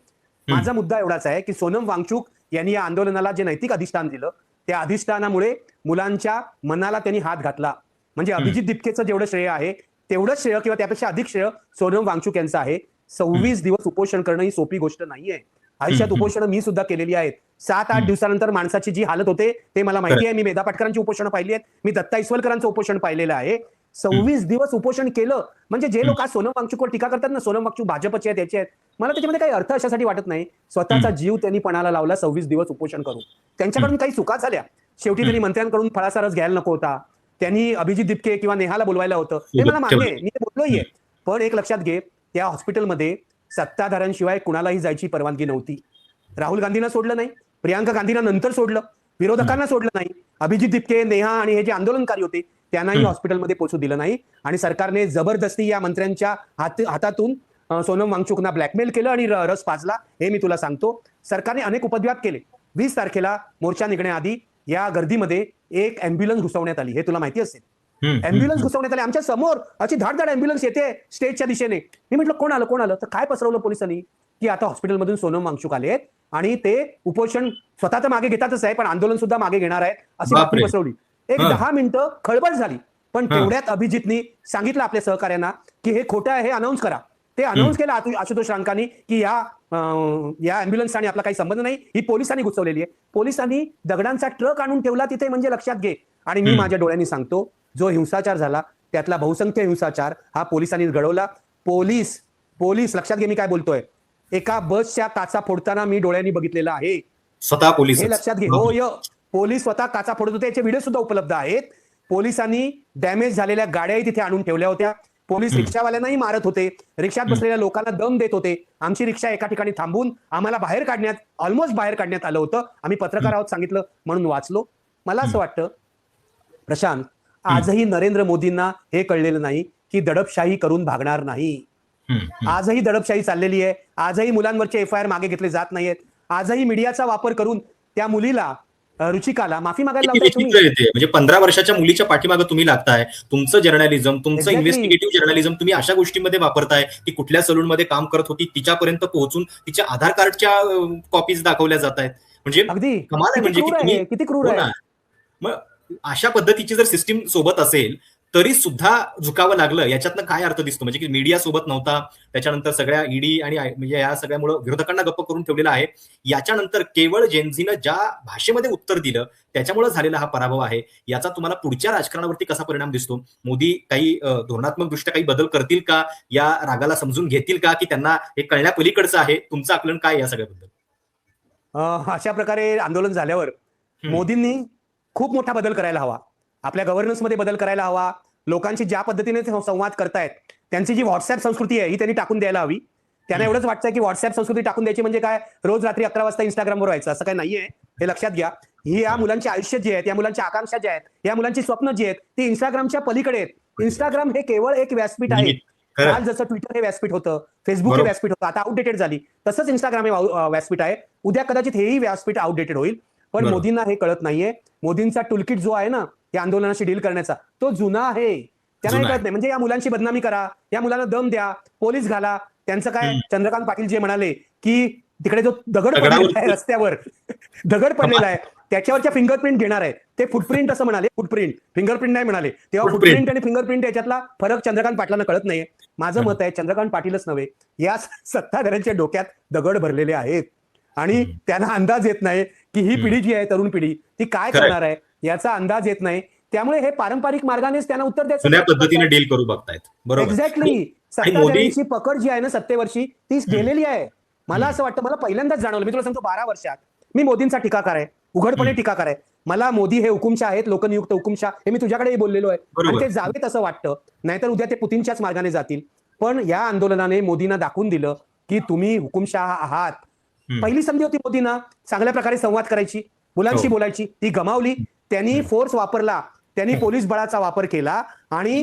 माझा मुद्दा एवढाच आहे की सोनम वांगचुक यांनी या आंदोलनाला जे नैतिक अधिष्ठान दिलं, त्या अधिष्ठानामुळे मुलांच्या मनाला त्यांनी हात घातला. म्हणजे अभिजित दिपकेचं जेवढं श्रेय आहे तेवढंच श्रेय किंवा त्यापेक्षा अधिक श्रेय सोनम वांगचुक यांचं आहे. 26 दिवस उपोषण करणं ही सोपी गोष्ट नाहीये. आयुष्यात उपोषण मी सुद्धा केलेली आहेत. 7-8 दिवसानंतर माणसाची जी हालत होते ते मला माहिती आहे. मी मेधा पाटकरांची उपोषण पाहिली आहेत, मी दत्ता इस्वलकरांचं उपोषण पाहिलेलं आहे. 26 दिवस उपोषण केलं म्हणजे जे लोक आज सोनम वांगचुकवर टीका करतात ना, सोनम वांगचुक भाजपचे आहेत, याचे आहेत, मला त्याच्यामध्ये काही अर्थ अशासाठी वाटत नाही. स्वतःचा जीव त्यांनी पणाला लावला 26 दिवस उपोषण करून. त्यांच्याकडून काही चुका झाल्या, शेवटी त्यांनी मंत्र्यांकडून फळाचा रस घ्यायला नको होता, त्यांनी अभिजित दिपके किंवा नेहाला बोलवायला होतं, हे मला मान्य आहे, मी ते बोललोही आहे. पण एक लक्षात घे, त्या हॉस्पिटलमध्ये सत्ताधाऱ्यांशिवाय कुणालाही जायची परवानगी नव्हती. राहुल गांधींना सोडलं नाही, प्रियांका गांधींना नंतर सोडलं, विरोधकांना सोडलं नाही, अभिजित दिपके, नेहा आणि हे जे आंदोलनकारी होते त्यांनाही हॉस्पिटलमध्ये पोहोचू दिलं नाही. आणि सरकारने जबरदस्ती या मंत्र्यांच्या हातातून सोनम वांगचुकना ब्लॅकमेल केलं आणि रस पाजला. हे मी तुला सांगतो, सरकारने अनेक उपद्व्याप केले. 20 तारखेला मोर्चा निघण्याआधी या गर्दीमध्ये एक अँब्युलन्स घुसवण्यात आली, हे तुला माहिती असेल. अँब्युलन्स घुसवण्यात आली, आमच्या समोर अशी धाडधाड अँब्युलन्स येते स्टेजच्या दिशेने. मी म्हटलं कोण आलं, तर काय पसरवलं पोलिसांनी की आता हॉस्पिटलमधून सोनम वांगचुक आले आहेत आणि ते उपोषण स्वतः तर मागे घेतातच आहे पण आंदोलन सुद्धा मागे घेणार आहेत, अशी बातमी पसरवली. एक 10 मिनिटं खळबळ झाली, पण तेवढ्यात अभिजितनी सांगितलं आपल्या सहकार्यांना की हे खोटं आहे, हे अनाऊन्स करा. ते अनाऊन्स केलं आशुतोष रांकानी की या अँब्युलन्स आणि आपला काही संबंध नाही, ही पोलिसांनी घुसवलेली आहे. पोलिसांनी दगडांचा ट्रक आणून ठेवला तिथे, म्हणजे लक्षात घे. आणि मी माझ्या डोळ्यांनी सांगतो, जो हिंसाचार झाला त्यातला बहुसंख्य हिंसाचार हा पोलिसांनी घडवला. पोलीस लक्षात घे मी काय बोलतोय, एका बसच्या काचा फोडताना मी डोळ्यांनी बघितलेलं आहे. स्वतः पोलीस, हे लक्षात घे. हो, पोलीस स्वतः काचा फोडत होते, याचे व्हिडिओ सुद्धा उपलब्ध आहेत. पोलिसांनी डॅमेज झालेल्या गाड्याही तिथे आणून ठेवल्या होत्या. पोलीस रिक्षावाल्यांनाही मारत होते, रिक्षात बसलेल्या लोकांना दम देत होते. आमची रिक्षा एका ठिकाणी थांबून आम्हाला ऑलमोस्ट बाहेर काढण्यात आलं होतं. आम्ही पत्रकार आहोत सांगितलं म्हणून वाचलो. मला असं वाटतं प्रशांत, आजही नरेंद्र मोदींना हे कळलेलं नाही की दडपशाही करून भागणार नाही. आजही दडपशाही चाललेली आहे. आजही मुलांवरचे FIR मागे घेतले जात नाहीयेत. आजही मीडियाचा वापर करून त्या मुलीला, रुचिकाला माफी मागायला लावताय तुम्ही. म्हणजे 15 वर्षाच्या मुलीच्या पाठीमागे तुम्ही लागताय. तुमचं जर्नलिझम, तुमचं इन्व्हेस्टिगेटिव्ह जर्नलिझम तुम्ही अशा गोष्टींमध्ये वापरताय की कुठल्या सलूनमध्ये काम करत होती तिच्यापर्यंत पोहोचून तिच्या आधार कार्डच्या कॉपीज दाखवल्या जात आहेत. म्हणजे अगदी कमाल आहे, म्हणजे तुम्ही किती क्रूर आहे. मग अशा पद्धतीची जर सिस्टीम सोबत असेल तरी सुद्धा झुकावं लागलं, याच्यातनं काय अर्थ दिसतो? म्हणजे की मीडिया सोबत नव्हता, त्याच्यानंतर सगळ्या ईडी आणि म्हणजे या सगळ्यामुळे विरोधकांना गप्प करून ठेवलेलं आहे. याच्यानंतर केवळ जेनझीनं ज्या भाषेमध्ये उत्तर दिलं त्याच्यामुळे झालेला हा पराभव आहे. याचा तुम्हाला पुढच्या राजकारणावरती कसा परिणाम दिसतो? मोदी काही धोरणात्मक दृष्ट्या काही बदल करतील का? या रागाला समजून घेतील का की त्यांना हे कळण्यापलीकडचं आहे? तुमचं आकलन काय या सगळ्याबद्दल? अशा प्रकारे आंदोलन झाल्यावर मोदींनी खूप मोठा बदल करायला हवा. आपल्या गव्हर्नन्समध्ये बदल करायला हवा. लोकांशी ज्या पद्धतीने संवाद करतायत, त्यांची जी व्हॉट्सअप संस्कृती आहे ही त्यांनी टाकून द्यायला हवी. त्यांना एवढंच वाटतंय की व्हॉट्सअप संस्कृती टाकून द्यायची म्हणजे काय, रोज रात्री 11 वाजता इंस्टाग्रामवर व्हायचं, असं काही नाहीये. हे लक्षात घ्या. ही या मुलांची आयुष्य जी आहेत, या मुलांच्या आकांक्षा ज्या आहेत, या मुलांची स्वप्न जी आहेत ती इंस्टाग्रामच्या पलीकडे आहेत. इंस्टाग्राम हे केवळ एक व्यासपीठ आहे. खरं. काल जसं ट्विटर हे व्यासपीठ होतं, फेसबुक हे बरोबर. व्यासपीठ होतं, आता आउटडेटेड झाली, तसंच इंस्टाग्राम हे व्यासपीठ आहे. उद्या कदाचित हेही व्यासपीठ आउटडेटेड होईल. पण बरोबर. मोदींना हे कळत नाहीये. मोदींचा टूलकिट जो आहे ना या आंदोलनाशी डील करण्याचा, तो जुना आहे. त्यांना हे जुना कळत आहे. नाही. म्हणजे या मुलांची बदनामी करा, या मुलांना दम द्या, पोलीस घाला. त्यांचं काय, चंद्रकांत पाटील जे म्हणाले की तिकडे जो दगड पडलेला आहे रस्त्यावर, दगड पडलेला आहे, त्याच्यावरच्या फिंगरप्रिंट घेणार आहे. ते फुटप्रिंट असं म्हणाले, फुटप्रिंट, फिंगरप्रिंट नाही म्हणाले. तेव्हा फुटप्रिंट आणि फिंगरप्रिंट याच्यातला फरक चंद्रकांत पाटलांना कळत नाहीये. माझं मत आहे, चंद्रकांत पाटीलच नव्हे, या सत्ताधाऱ्यांच्या डोक्यात दगड भरलेले आहेत आणि त्यांना अंदाज येत नाही की ही पिढी जी आहे, तरुण पिढी, ती काय करणार आहे याचा अंदाज येत नाही. त्यामुळे हे पारंपरिक मार्गानेच त्यांना उत्तर द्यायचं, जुन्या पद्धतीने डील करू बघतायत. बरोबर. एक्झॅक्टली. मोदी सत्ताधाऱ्यांची पकड जी आहे ना सत्तेवरची, तीच गेलेली आहे. मला असं वाटतं, मला पहिल्यांदाच जाणवलं, मी तुला सांगतो 12 वर्षात मी मोदींचा टीकाकार आहे, उघडपणे टीकाकार आहे. मला मोदी हे हुकुमशाह आहेत, लोकनियुक्त हुकुमशाह, हे मी तुझ्याकडेही बोललेलो आहे. आणि ते जावेत असं वाटतं, नाहीतर उद्या ते पुतीनच्याच मार्गाने जातील. पण या आंदोलनाने मोदींना दाखवून दिलं की तुम्ही हुकुमशाह आहात. पहिली संधी होती मोदींना चांगल्या प्रकारे संवाद करायची, मुलांशी बोलायची, ती गमावली. त्यांनी फोर्स वापरला, त्यांनी पोलीस बळाचा वापर केला आणि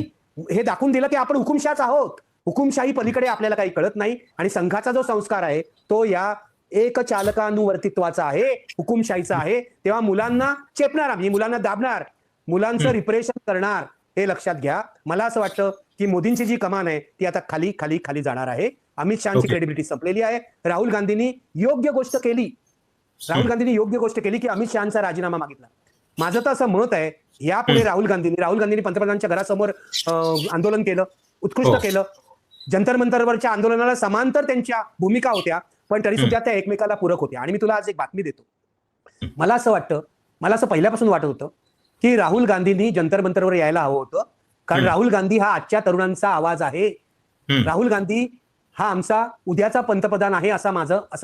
हे दाखवून दिलं की आपण हुकुमशाहच आहोत. हुकुमशाही पलीकडे आपल्याला काही कळत नाही. आणि संघाचा जो संस्कार आहे तो या एक चालकानुवर्तित्वाचा आहे, हुकुमशाहीचा आहे. तेव्हा मुलांना चेपणार, आम्ही मुलांना दाबणार, मुलांचं रिप्रेशन करणार, हे लक्षात घ्या. मला असं वाटतं की मोदींची जी कमान आहे ती आता खाली खाली खाली जाणार आहे. अमित शहाची क्रेडिबिलिटी संपलेली आहे. राहुल गांधींनी योग्य गोष्ट केली, राहुल गांधींनी योग्य गोष्ट केली की अमित शहाचा राजीनामा मागितला. माझं तर असं मत आहे, यापुढे राहुल गांधींनी पंतप्रधानांच्या घरासमोर आंदोलन केलं, उत्कृष्ट केलं. जंतर मंतरवरच्या आंदोलनाला समांतर त्यांच्या भूमिका होत्या, पण तरी सुद्धा त्या एकमेकाला पूरक होत्या. आणि मी तुला आज एक बातमी देतो. मला असं वाटतं, मला असं पहिल्यापासून वाटत होतं की राहुल गांधींनी जंतर मंतरवर यायला हवं होतं, कारण राहुल गांधी हा आजच्या तरुणांचा आवाज आहे. राहुल गांधी हा आमचा उद्याचा पंतप्रधान आहे, असं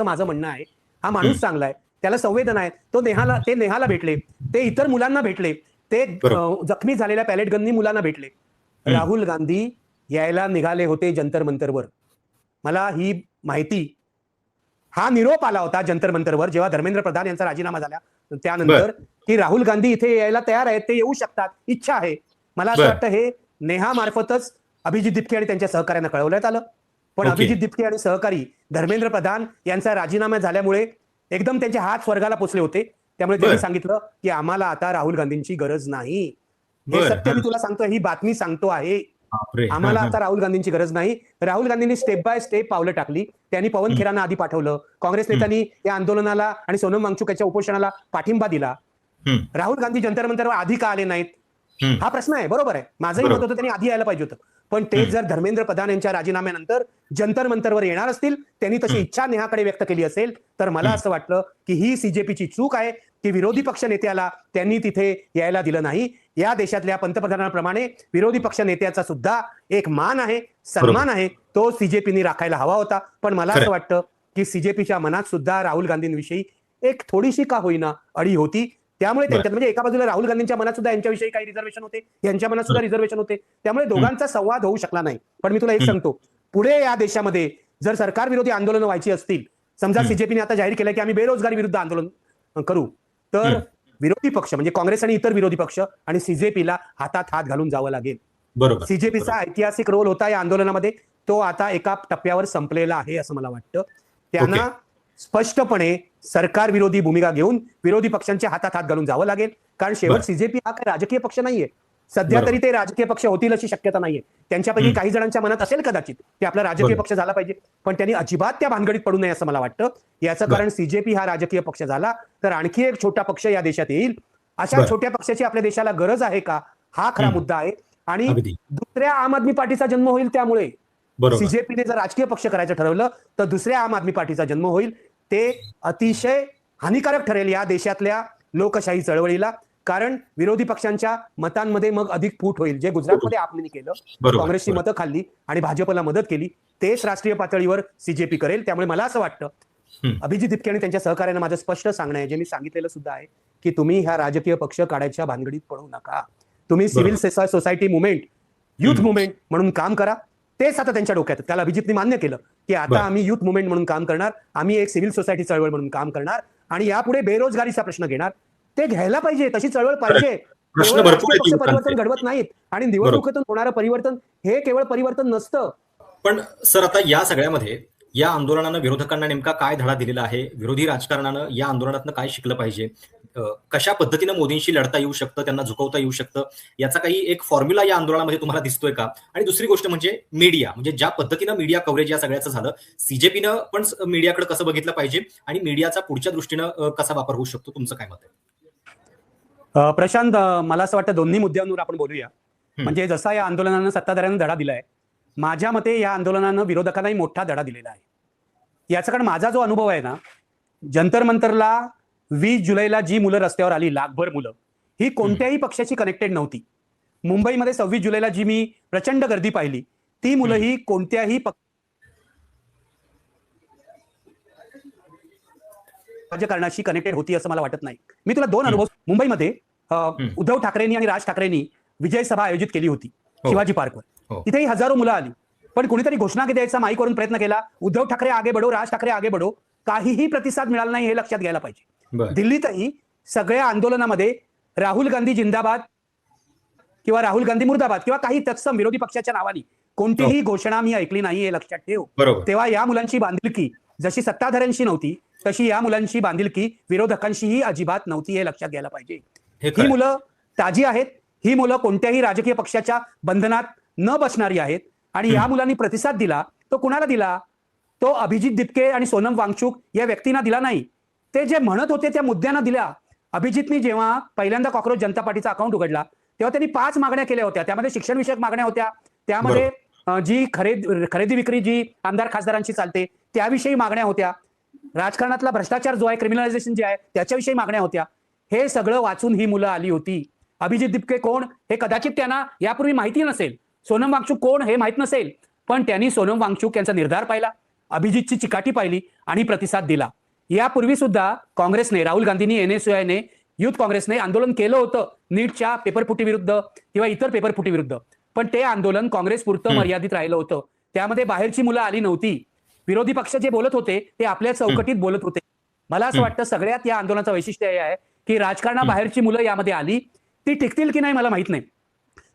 माझं म्हणणं आहे. हा माणूस चांगला आहे, त्याला संवेदना आहे. ते नेहाला भेटले, ते इतर मुलांना भेटले, ते जखमी झालेल्या पॅलेट गननी मुलांना भेटले. राहुल गांधी यायला निघाले होते जंतर मंतरवर. मला ही माहिती, हा निरोप आला होता जंतर मंतरवर जेव्हा धर्मेंद्र प्रधान यांचा राजीनामा झाला त्यानंतर, की राहुल गांधी इथे यायला तयार आहेत, ते येऊ शकतात, इच्छा आहे. मला असं वाटतं हे नेहा मार्फतच अभिजित दिपके आणि त्यांच्या सहकार्यांना कळवण्यात आलं. पण अभिजित दिपके आणि सहकारी धर्मेंद्र प्रधान यांचा राजीनामा झाल्यामुळे एकदम त्यांचे हात स्वर्गाला पोचले होते. त्यामुळे त्यांनी सांगितलं की आम्हाला आता राहुल गांधींची गरज नाही. हे सत्य मी तुला सांगतो, ही बातमी सांगतो आहे. आम्हाला आता राहुल गांधींची गरज नाही. राहुल गांधींनी स्टेप बाय स्टेप पावलं टाकली. त्यांनी पवन खेरांना आधी पाठवलं, काँग्रेस नेत्यांनी या आंदोलनाला आणि सोनम वांगचुक यांच्या उपोषणाला पाठिंबा दिला. राहुल गांधी जंतर मंतरवर आधी का आले नाहीत हा प्रश्न आहे. बरोबर आहे, माझंही मत होतं त्यांनी आधी यायला पाहिजे होतं. पण ते जर धर्मेंद्र प्रधान यांच्या राजीनाम्यानंतर जंतर मंतरवर येणार असतील, त्यांनी तशी इच्छा नेहाकडे व्यक्त केली असेल, तर मला असं वाटलं की ही सीजेपीची चूक आहे की विरोधी पक्ष नेत्याला त्यांनी तिथे यायला दिलं नाही. या देशातल्या पंतप्रधानांप्रमाणे विरोधी पक्ष नेत्याचा सुद्धा एक मान आहे, सन्मान आहे, तो सीजेपीने राखायला हवा होता. पण मला असं वाटतं की सीजेपीच्या मनात सुद्धा राहुल गांधींविषयी एक थोडीशी का होईना अडी होती. त्यामुळे त्यांच्यात, म्हणजे एका बाजूला राहुल गांधींच्या मनात सुद्धा यांच्याविषयी काही रिझर्वेशन होते, यांच्या मनात सुद्धा रिझर्वेशन होते. त्यामुळे दोघांचा संवाद होऊ शकला नाही. पण मी तुला एक सांगतो, पुढे या देशामध्ये जर सरकार विरोधी आंदोलन व्हायची असतील, समजा सीजेपीने आता जाहीर केलं की आम्ही बेरोजगारी विरुद्ध आंदोलन करू, तर विरोधी पक्ष म्हणजे काँग्रेस आणि इतर विरोधी पक्ष आणि सीजेपीला हातात हात घालून जावं लागेल. बरोबर. सीजेपीचा ऐतिहासिक रोल होता या आंदोलनामध्ये, तो आता एका टप्प्यावर संपलेला आहे असं मला वाटतं. त्यांना स्पष्टपणे सरकार विरोधी भूमिका घेऊन विरोधी पक्षांच्या हातात हात घालून जावं लागेल. कारण शेवट सीजेपी हा काही राजकीय पक्ष नाहीये. सध्या तरी ते राजकीय पक्ष होतील अशी शक्यता नाहीये. त्यांच्यापैकी काही जणांच्या मनात असेल कदाचित की आपला राजकीय पक्ष झाला पाहिजे, पण त्यांनी अजिबात त्या भानगडीत पडू नये असं मला वाटतं. याचं कारण सीजेपी हा राजकीय पक्ष झाला तर आणखी एक छोटा पक्ष या देशात येईल. अशा छोट्या पक्षाची आपल्या देशाला गरज आहे का, हा खरा मुद्दा आहे. आणि दुसऱ्या आम आदमी पार्टीचा जन्म होईल. त्यामुळे सीजेपीने जर राजकीय पक्ष करायचं ठरवलं तर दुसऱ्या आम आदमी पार्टीचा जन्म होईल. ते अतिशय हानिकारक ठरेल या देशातल्या लोकशाही चळवळीला. कारण विरोधी पक्षांच्या मतांमध्ये मग अधिक फूट होईल. जे गुजरातमध्ये आपने केलं, काँग्रेसची मतं खाल्ली आणि भाजपला मदत केली, तेच राष्ट्रीय पातळीवर सीजेपी करेल. त्यामुळे मला असं वाटतं, अभिजित दिपके आणि त्यांच्या सहकार्यानं माझं स्पष्ट सांगणं आहे, जे मी सांगितलेलं सुद्धा आहे, की तुम्ही ह्या राजकीय पक्ष काढायच्या भानगडीत पडू नका. तुम्ही civil society movement, youth movement म्हणून काम करा. तेच आता त्यांच्या डोक्यात. त्याला अभिजितने मान्य केलं की आता आम्ही युथ मुवमेंट म्हणून काम करणार, आम्ही एक सिव्हिल सोसायटी चळवळ म्हणून काम करणार आणि यापुढे बेरोजगारीचा प्रश्न घेणार. ते घ्यायला पाहिजे, तशी चळवळ पाहिजे. पक्ष परिवर्तन घडवत नाहीत आणि निवडणुकीतून होणारं परिवर्तन हे केवळ परिवर्तन नसतं, पण सर आता या सगळ्यामध्ये या आंदोलनानं विरोधकांना नेमका काय धडा दिलेला आहे? विरोधी राजकारणानं या आंदोलनातनं काय शिकलं पाहिजे? कशा पद्धतीनं मोदींशी लढता येऊ शकतं, त्यांना झुकवता येऊ शकतं, याचा काही एक फॉर्म्युला या आंदोलनामध्ये तुम्हाला दिसतोय का? आणि दुसरी गोष्ट म्हणजे मीडिया, म्हणजे ज्या पद्धतीनं मीडिया कव्हरेज या सगळ्याचं झालं, सीजेपीनं पण मीडियाकडे कसं बघितलं पाहिजे आणि मीडियाचा पुढच्या दृष्टीनं कसा वापर होऊ शकतो, तुमचं काय मत आहे? प्रशांत, मला असं वाटतं दोन्ही मुद्द्यांवर आपण बोलूया. म्हणजे जसा या आंदोलनानं सत्ताधाऱ्यांना धडा दिलाय, माझ्या मते या आंदोलनानं विरोधकांनाही मोठा धडा दिलेला आहे. याचा कारण माझा जो अनुभव आहे ना, जंतर मंतरला 20 जुलैला जी मुलं रस्त्यावर आली, लाखभर मुलं, ही कोणत्याही पक्षाची कनेक्टेड नव्हती. मुंबईमध्ये 26 जुलैला जी मी प्रचंड गर्दी पाहिली, ती मुलं ही कोणत्याही राजकारणाशी कनेक्टेड होती असं मला वाटत नाही. मी तुला 2 अनुभव. मुंबईमध्ये उद्धव ठाकरेंनी आणि राज ठाकरेंनी विजय सभा आयोजित केली होती शिवाजी पार्कवर. तिथेही हजारो मुलं आली, पण कोणीतरी घोषणा द्यायचा माईकवरून प्रयत्न केला, उद्धव ठाकरे आगे बढो, राज ठाकरे आगे बढो. काहीही प्रतिसाद मिळाला नाही, हे लक्षात घ्यायला पाहिजे. दिल्लीतही सगळ्या आंदोलनामध्ये राहुल गांधी जिंदाबाद किंवा राहुल गांधी मुर्दाबाद किंवा काही तत्सम विरोधी पक्षाच्या नावाने कोणतीही घोषणा मी ऐकली नाही, हे लक्षात ठेव. तेव्हा या मुलांची बांधिलकी जशी सत्ताधाऱ्यांशी नव्हती, तशी या मुलांची बांधिलकी विरोधकांशीही अजिबात नव्हती, हे लक्षात घ्यायला पाहिजे. ही मुलं ताजी आहेत, ही मुलं कोणत्याही राजकीय पक्षाच्या बंधनात न बसणारी आहेत. आणि या मुलांनी प्रतिसाद दिला, तो कुणाला दिला? तो अभिजित दिपके आणि सोनम वांगचुक या व्यक्तींना दिला नाही. ते जे म्हणत होते त्या मुद्द्यांना दिला. अभिजितनी जेव्हा पहिल्यांदा कॉक्रोच जनता पार्टीचा अकाउंट उघडला, तेव्हा त्यांनी 5 मागण्या केल्या होत्या. त्यामध्ये शिक्षण विषयक मागण्या होत्या, त्यामध्ये जी खरेदी विक्री जी आमदार खासदारांची चालते त्याविषयी मागण्या होत्या, राजकारणातला भ्रष्टाचार जो आहे, क्रिमिनलायझेशन जे आहे त्याच्याविषयी मागण्या होत्या. हे सगळं वाचून ही मुलं आली होती. अभिजित दिपके कोण हे कदाचित त्यांना यापूर्वी माहिती नसेल, सोनम वांगचुक कोण हे माहित नसेल, पण त्यांनी सोनम वांगचुक यांचा निर्धार पाहिला, अभिजितची चिकाटी पाहिली आणि प्रतिसाद दिला. यापूर्वी सुद्धा काँग्रेसने, राहुल गांधींनी, एनएसयूआयने, युथ काँग्रेसने आंदोलन केलं होतं नीटच्या पेपरफुटी विरुद्ध किंवा इतर पेपरफुटी विरुद्ध, पण ते आंदोलन काँग्रेसपुरतं मर्यादित राहिलं होतं. त्यामध्ये बाहेरची मुलं आली नव्हती. विरोधी पक्ष जे बोलत होते ते आपल्या चौकटीत बोलत होते. मला असं वाटतं सगळ्यात या आंदोलनाचं वैशिष्ट्य हे आहे की राजकारणाबाहेरची मुलं यामध्ये आली. ती टिकतील की नाही मला माहित नाही.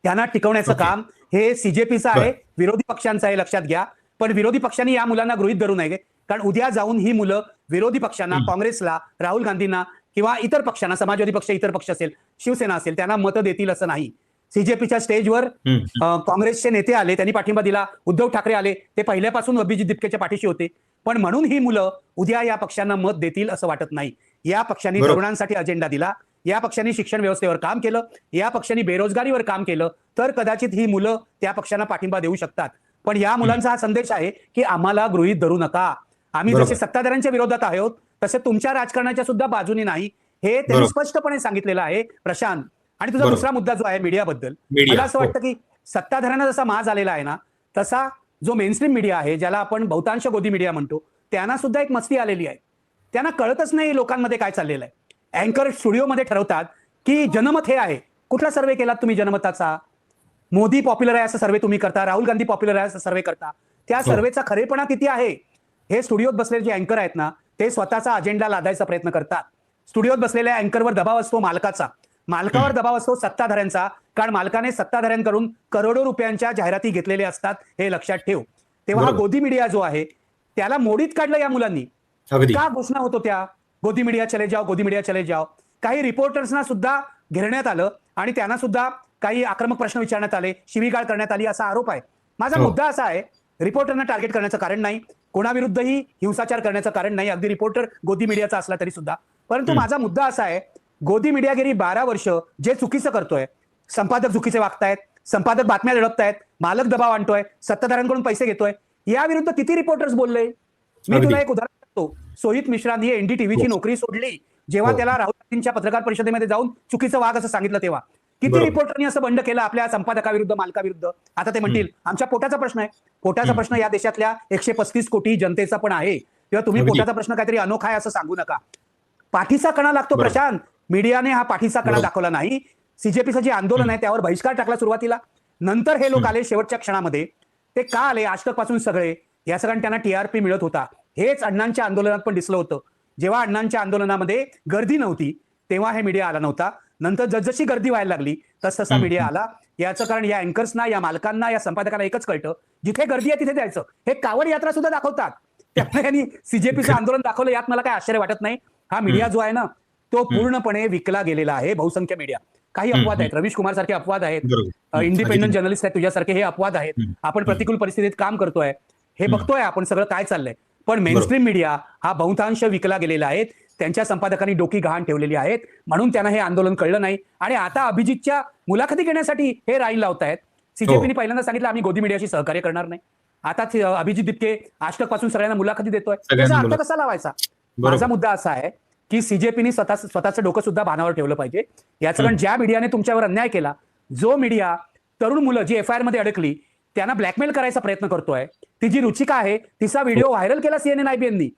त्यांना टिकवण्याचं काम हे सीजेपीचं आहे, विरोधी पक्षांचं आहे, लक्षात घ्या. पण विरोधी पक्षांनी या मुलांना गृहीत धरू नये, कारण उद्या जाऊन ही मुलं विरोधी पक्षांना, काँग्रेसला, राहुल गांधींना किंवा इतर पक्षांना, समाजवादी पक्ष, इतर पक्ष असेल, शिवसेना असेल, त्यांना मतं देतील असं नाही. सीजेपीच्या स्टेजवर काँग्रेसचे नेते आले, त्यांनी पाठिंबा दिला. उद्धव ठाकरे आले, ते पहिल्यापासून अभिजित दिपकेच्या पाठीशी होते. पण म्हणून ही मुलं उद्या या पक्षांना मत देतील असं वाटत नाही. या पक्षांनी तरुणांसाठी अजेंडा दिला, या पक्षांनी शिक्षण व्यवस्थेवर काम केलं, या पक्षांनी बेरोजगारीवर काम केलं, तर कदाचित ही मुलं त्या पक्षांना पाठिंबा देऊ शकतात. पण या मुलांचा हा संदेश आहे की आम्हाला गृहीत धरू नका. आम्ही जसे सत्ताधाऱ्यांच्या विरोधात आहोत तसे तुमच्या राजकारणाच्या सुद्धा बाजूनी नाही, हे त्यांनी स्पष्टपणे सांगितलेलं आहे. प्रशांत, आणि तुझा दुसरा मुद्दा जो आहे मीडियाबद्दल, मला असं वाटतं की सत्ताधाऱ्यांना जसा माज आलेला आहे ना, तसा जो मेनस्ट्रीम मीडिया आहे, ज्याला आपण बहुतांश गोदी मीडिया म्हणतो, त्यांना सुद्धा एक मस्ती आलेली आहे. त्यांना कळतच नाही लोकांमध्ये काय चाललेलं आहे. अँकर स्टुडिओमध्ये ठरवतात की जनमत हे आहे. कुठला सर्वे केलात तुम्ही जनमताचा? मोदी पॉप्युलर आहे असं सर्वे तुम्ही करता, राहुल गांधी पॉप्युलर आहे असं सर्वे करता. त्या सर्वेचा खरेपणा किती आहे? हे स्टुडिओत बसलेले जे अँकर आहेत ना, ते स्वतःचा अजेंडा लादायचा प्रयत्न करतात. स्टुडिओत बसलेल्या अँकरवर दबाव असतो मालकाचा, मालकावर दबाव असतो सत्ताधाऱ्यांचा, कारण मालकाने सत्ताधाऱ्यांकडून करोडो रुपयांच्या जाहिराती घेतलेल्या असतात, हे लक्षात ठेव. तेव्हा हा गोदी मीडिया जो आहे त्याला मोडीत काढलं या मुलांनी. का घोषणा होतो त्या गोदी मीडिया चले जाओ, गोदी मीडिया चले जाओ. काही रिपोर्टर्सना सुद्धा घेरण्यात आलं आणि त्यांना सुद्धा काही आक्रमक प्रश्न विचारण्यात आले, शिवीगाळ करण्यात आली असा आरोप आहे. माझा मुद्दा असा आहे, रिपोर्टरना टार्गेट करण्याचं कारण नाही, कोणाविरुद्धही हिंसाचार करण्याचं कारण नाही, अगदी रिपोर्टर गोदी मीडियाचा असला तरी सुद्धा. परंतु माझा मुद्दा असा आहे, गोदी मीडिया गेली 12 वर्ष जे चुकीचं करतोय, संपादक चुकीचे वागतायत, संपादक बातम्या दडपतायत, मालक दबाव आणतोय, सत्ताधाऱ्यांकडून पैसे घेतोय, याविरुद्ध किती रिपोर्टर्स बोलले? मी तुला एक उदाहरण देतो. सोहित मिश्रांनी एनडीटीव्हीची नोकरी सोडली जेव्हा त्याला राहुल गांधींच्या पत्रकार परिषदेमध्ये जाऊन चुकीचं वाग असं सांगितलं तेव्हा. किती रिपोर्टरनी असं बंड केलं आपल्या संपादकाविरुद्ध, मालकाविरुद्ध? आता ते म्हणतील आमच्या पोटाचा प्रश्न आहे. पोटाचा प्रश्न या देशातल्या 135 कोटी जनतेचा पण आहे, तेव्हा तुम्ही पोटाचा प्रश्न काहीतरी अनोखा आहे असं सांगू नका. पाठीचा कणा लागतो प्रशांत. मीडियाने हा पाठीचा कणा दाखवला नाही. सीजेपीचं जे आंदोलन आहे त्यावर बहिष्कार टाकला सुरुवातीला, नंतर हे लोक आले शेवटच्या क्षणामध्ये. ते का आले? आजतक पासून सगळे या सगळ्यांना त्यांना टीआरपी मिळत होता. हेच अण्णांच्या आंदोलनात पण दिसलं होतं. जेव्हा अण्णांच्या आंदोलनामध्ये गर्दी नव्हती तेव्हा हे मीडिया आला नव्हता. नंतर जसजशी गर्दी व्हायला लागली तसा मीडिया आला. याचं कारण या अँकर्सना, या मालकांना, या संपादकांना एकच कळतं, जिथे गर्दी आहे तिथे जायचं. हे कावड यात्रा सुद्धा दाखवतात. त्यामुळे यांनी सीजेपीचं आंदोलन दाखवलं, यात मला काय आश्चर्य वाटत नाही. हा मीडिया जो आहे ना, तो पूर्णपणे विकला गेलेला आहे. बहुसंख्य मीडिया. काही अपवाद आहेत, रवीश कुमार सारखे अपवाद आहेत, इंडिपेंडंट जर्नलिस्ट आहेत तुझ्यासारखे, हे अपवाद आहेत. आपण प्रतिकूल परिस्थितीत काम करतोय, हे बघतोय आपण सगळं काय चाललंय. पण मेनस्ट्रीम मीडिया हा बहुतांश विकला गेलेला आहे. त्यांच्या संपादकांनी डोकी गहाण ठेवलेली आहेत, म्हणून त्यांना हे आंदोलन कळलं नाही. आणि आता अभिजितच्या मुलाखती घेण्यासाठी हे राईन लावतायत. सीजेपीने पहिल्यांदा सांगितलं आम्ही गोदी मीडियाशी सहकार्य करणार नाही. आता अभिजित दिपके आजतक पासून सगळ्यांना मुलाखती देतोय. त्याचा अर्थ कसा लावायचा? माझा मुद्दा असा आहे की सीजेपीने स्वतःचं डोकं सुद्धा भानावर ठेवलं पाहिजे. याचं कारण ज्या मीडियाने तुमच्यावर अन्याय केला, जो मीडिया तरुण मुलं जी एफआयआर मध्ये अडकली त्यांना ब्लॅकमेल करायचा प्रयत्न करतोय, ती जी रुचिका आहे तिचा व्हिडिओ व्हायरल केला CNN IBNनी.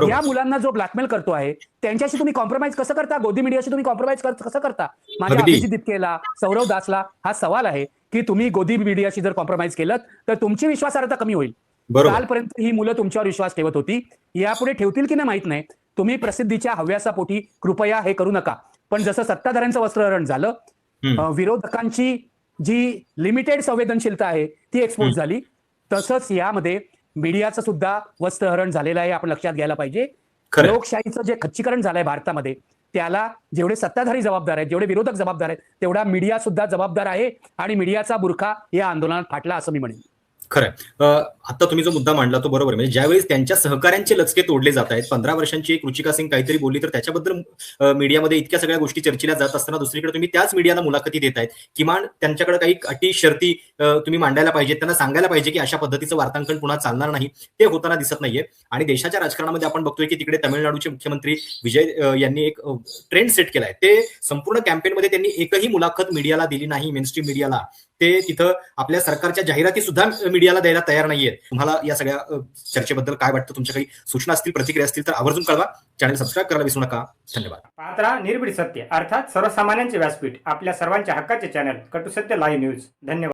या मुलांना जो ब्लॅकमेल करतो आहे त्यांच्याशी तुम्ही कॉम्प्रोमाइज कसं करता? गोदी मीडियाशी तुम्ही कॉम्प्रोमाइज कसं करता? माझ्या अभिजित दिपकेला, सौरव दासला हा सवाल आहे की तुम्ही गोदी मीडियाशी जर कॉम्प्रोमाइज केलं तर तुमची विश्वासार्हता कमी होईल. कालपर्यंत ही मुलं तुमच्यावर विश्वास ठेवत होती, यापुढे ठेवतील की नाही माहित नाही. तुम्ही प्रसिद्धीच्या हव्यासापोटी कृपया हे करू नका. पण जसं सत्ताधाऱ्यांचं वस्त्रहरण झालं, विरोधकांची जी लिमिटेड संवेदनशीलता आहे ती एक्सपोज झाली, तसंच यामध्ये मीडियाचं सुद्धा वस्त्रहरण झालेलं आहे. आपण लक्षात घ्यायला पाहिजे. लोकशाहीचं जे खच्चीकरण झालंय भारतामध्ये, त्याला जेवढे सत्ताधारी जबाबदार आहेत, जेवढे विरोधक जबाबदार आहेत, तेवढा मीडिया सुद्धा जबाबदार आहे. आणि मीडियाचा बुरखा या आंदोलनात फाटला असं मी म्हणेन. खरं. आता तुम्ही जो मुद्दा मांडला तो बरोबर. म्हणजे ज्यावेळेस त्यांच्या सहकाऱ्यांचे लचके तोडले जात आहेत, 15 वर्षांची एक रुचिका सिंग काहीतरी बोलली तर त्याच्याबद्दल मीडियामध्ये इतक्या सगळ्या गोष्टी चर्चेला जात असताना दुसरीकडे तुम्ही त्याच मीडियाला मुलाखती देत आहेत. किमान त्यांच्याकडे काही अटी शर्ती तुम्ही मांडायला पाहिजे, त्यांना सांगायला पाहिजे की अशा पद्धतीचं वार्तांकन पुन्हा चालणार नाही. ते होताना दिसत नाहीये. आणि देशाच्या राजकारणामध्ये आपण बघतोय की तिकडे तामिळनाडूचे मुख्यमंत्री विजय यांनी एक ट्रेंड सेट केलाय. ते संपूर्ण कॅम्पेनमध्ये त्यांनी एकही मुलाखत मीडियाला दिली नाही, मेनस्ट्रीम मीडियाला. ते तिथं आपल्या सरकारच्या जाहिराती सुद्धा मीडियाला द्यायला तयार नाहीये. तुम्हाला या सगळ्या चर्चेबद्दल काय वाटतं? तुमच्या काही सूचना असतील, प्रतिक्रिया असतील तर आवर्जून कळवा. चॅनल सबस्क्राईब करायला विसरू नका. धन्यवाद. पाहत राहा निर्भीड सत्य, अर्थात सर्वसामान्यांचे व्यासपीठ, आपल्या सर्वांच्या हक्काचे चॅनल कटू सत्य लाईव्ह न्यूज. धन्यवाद.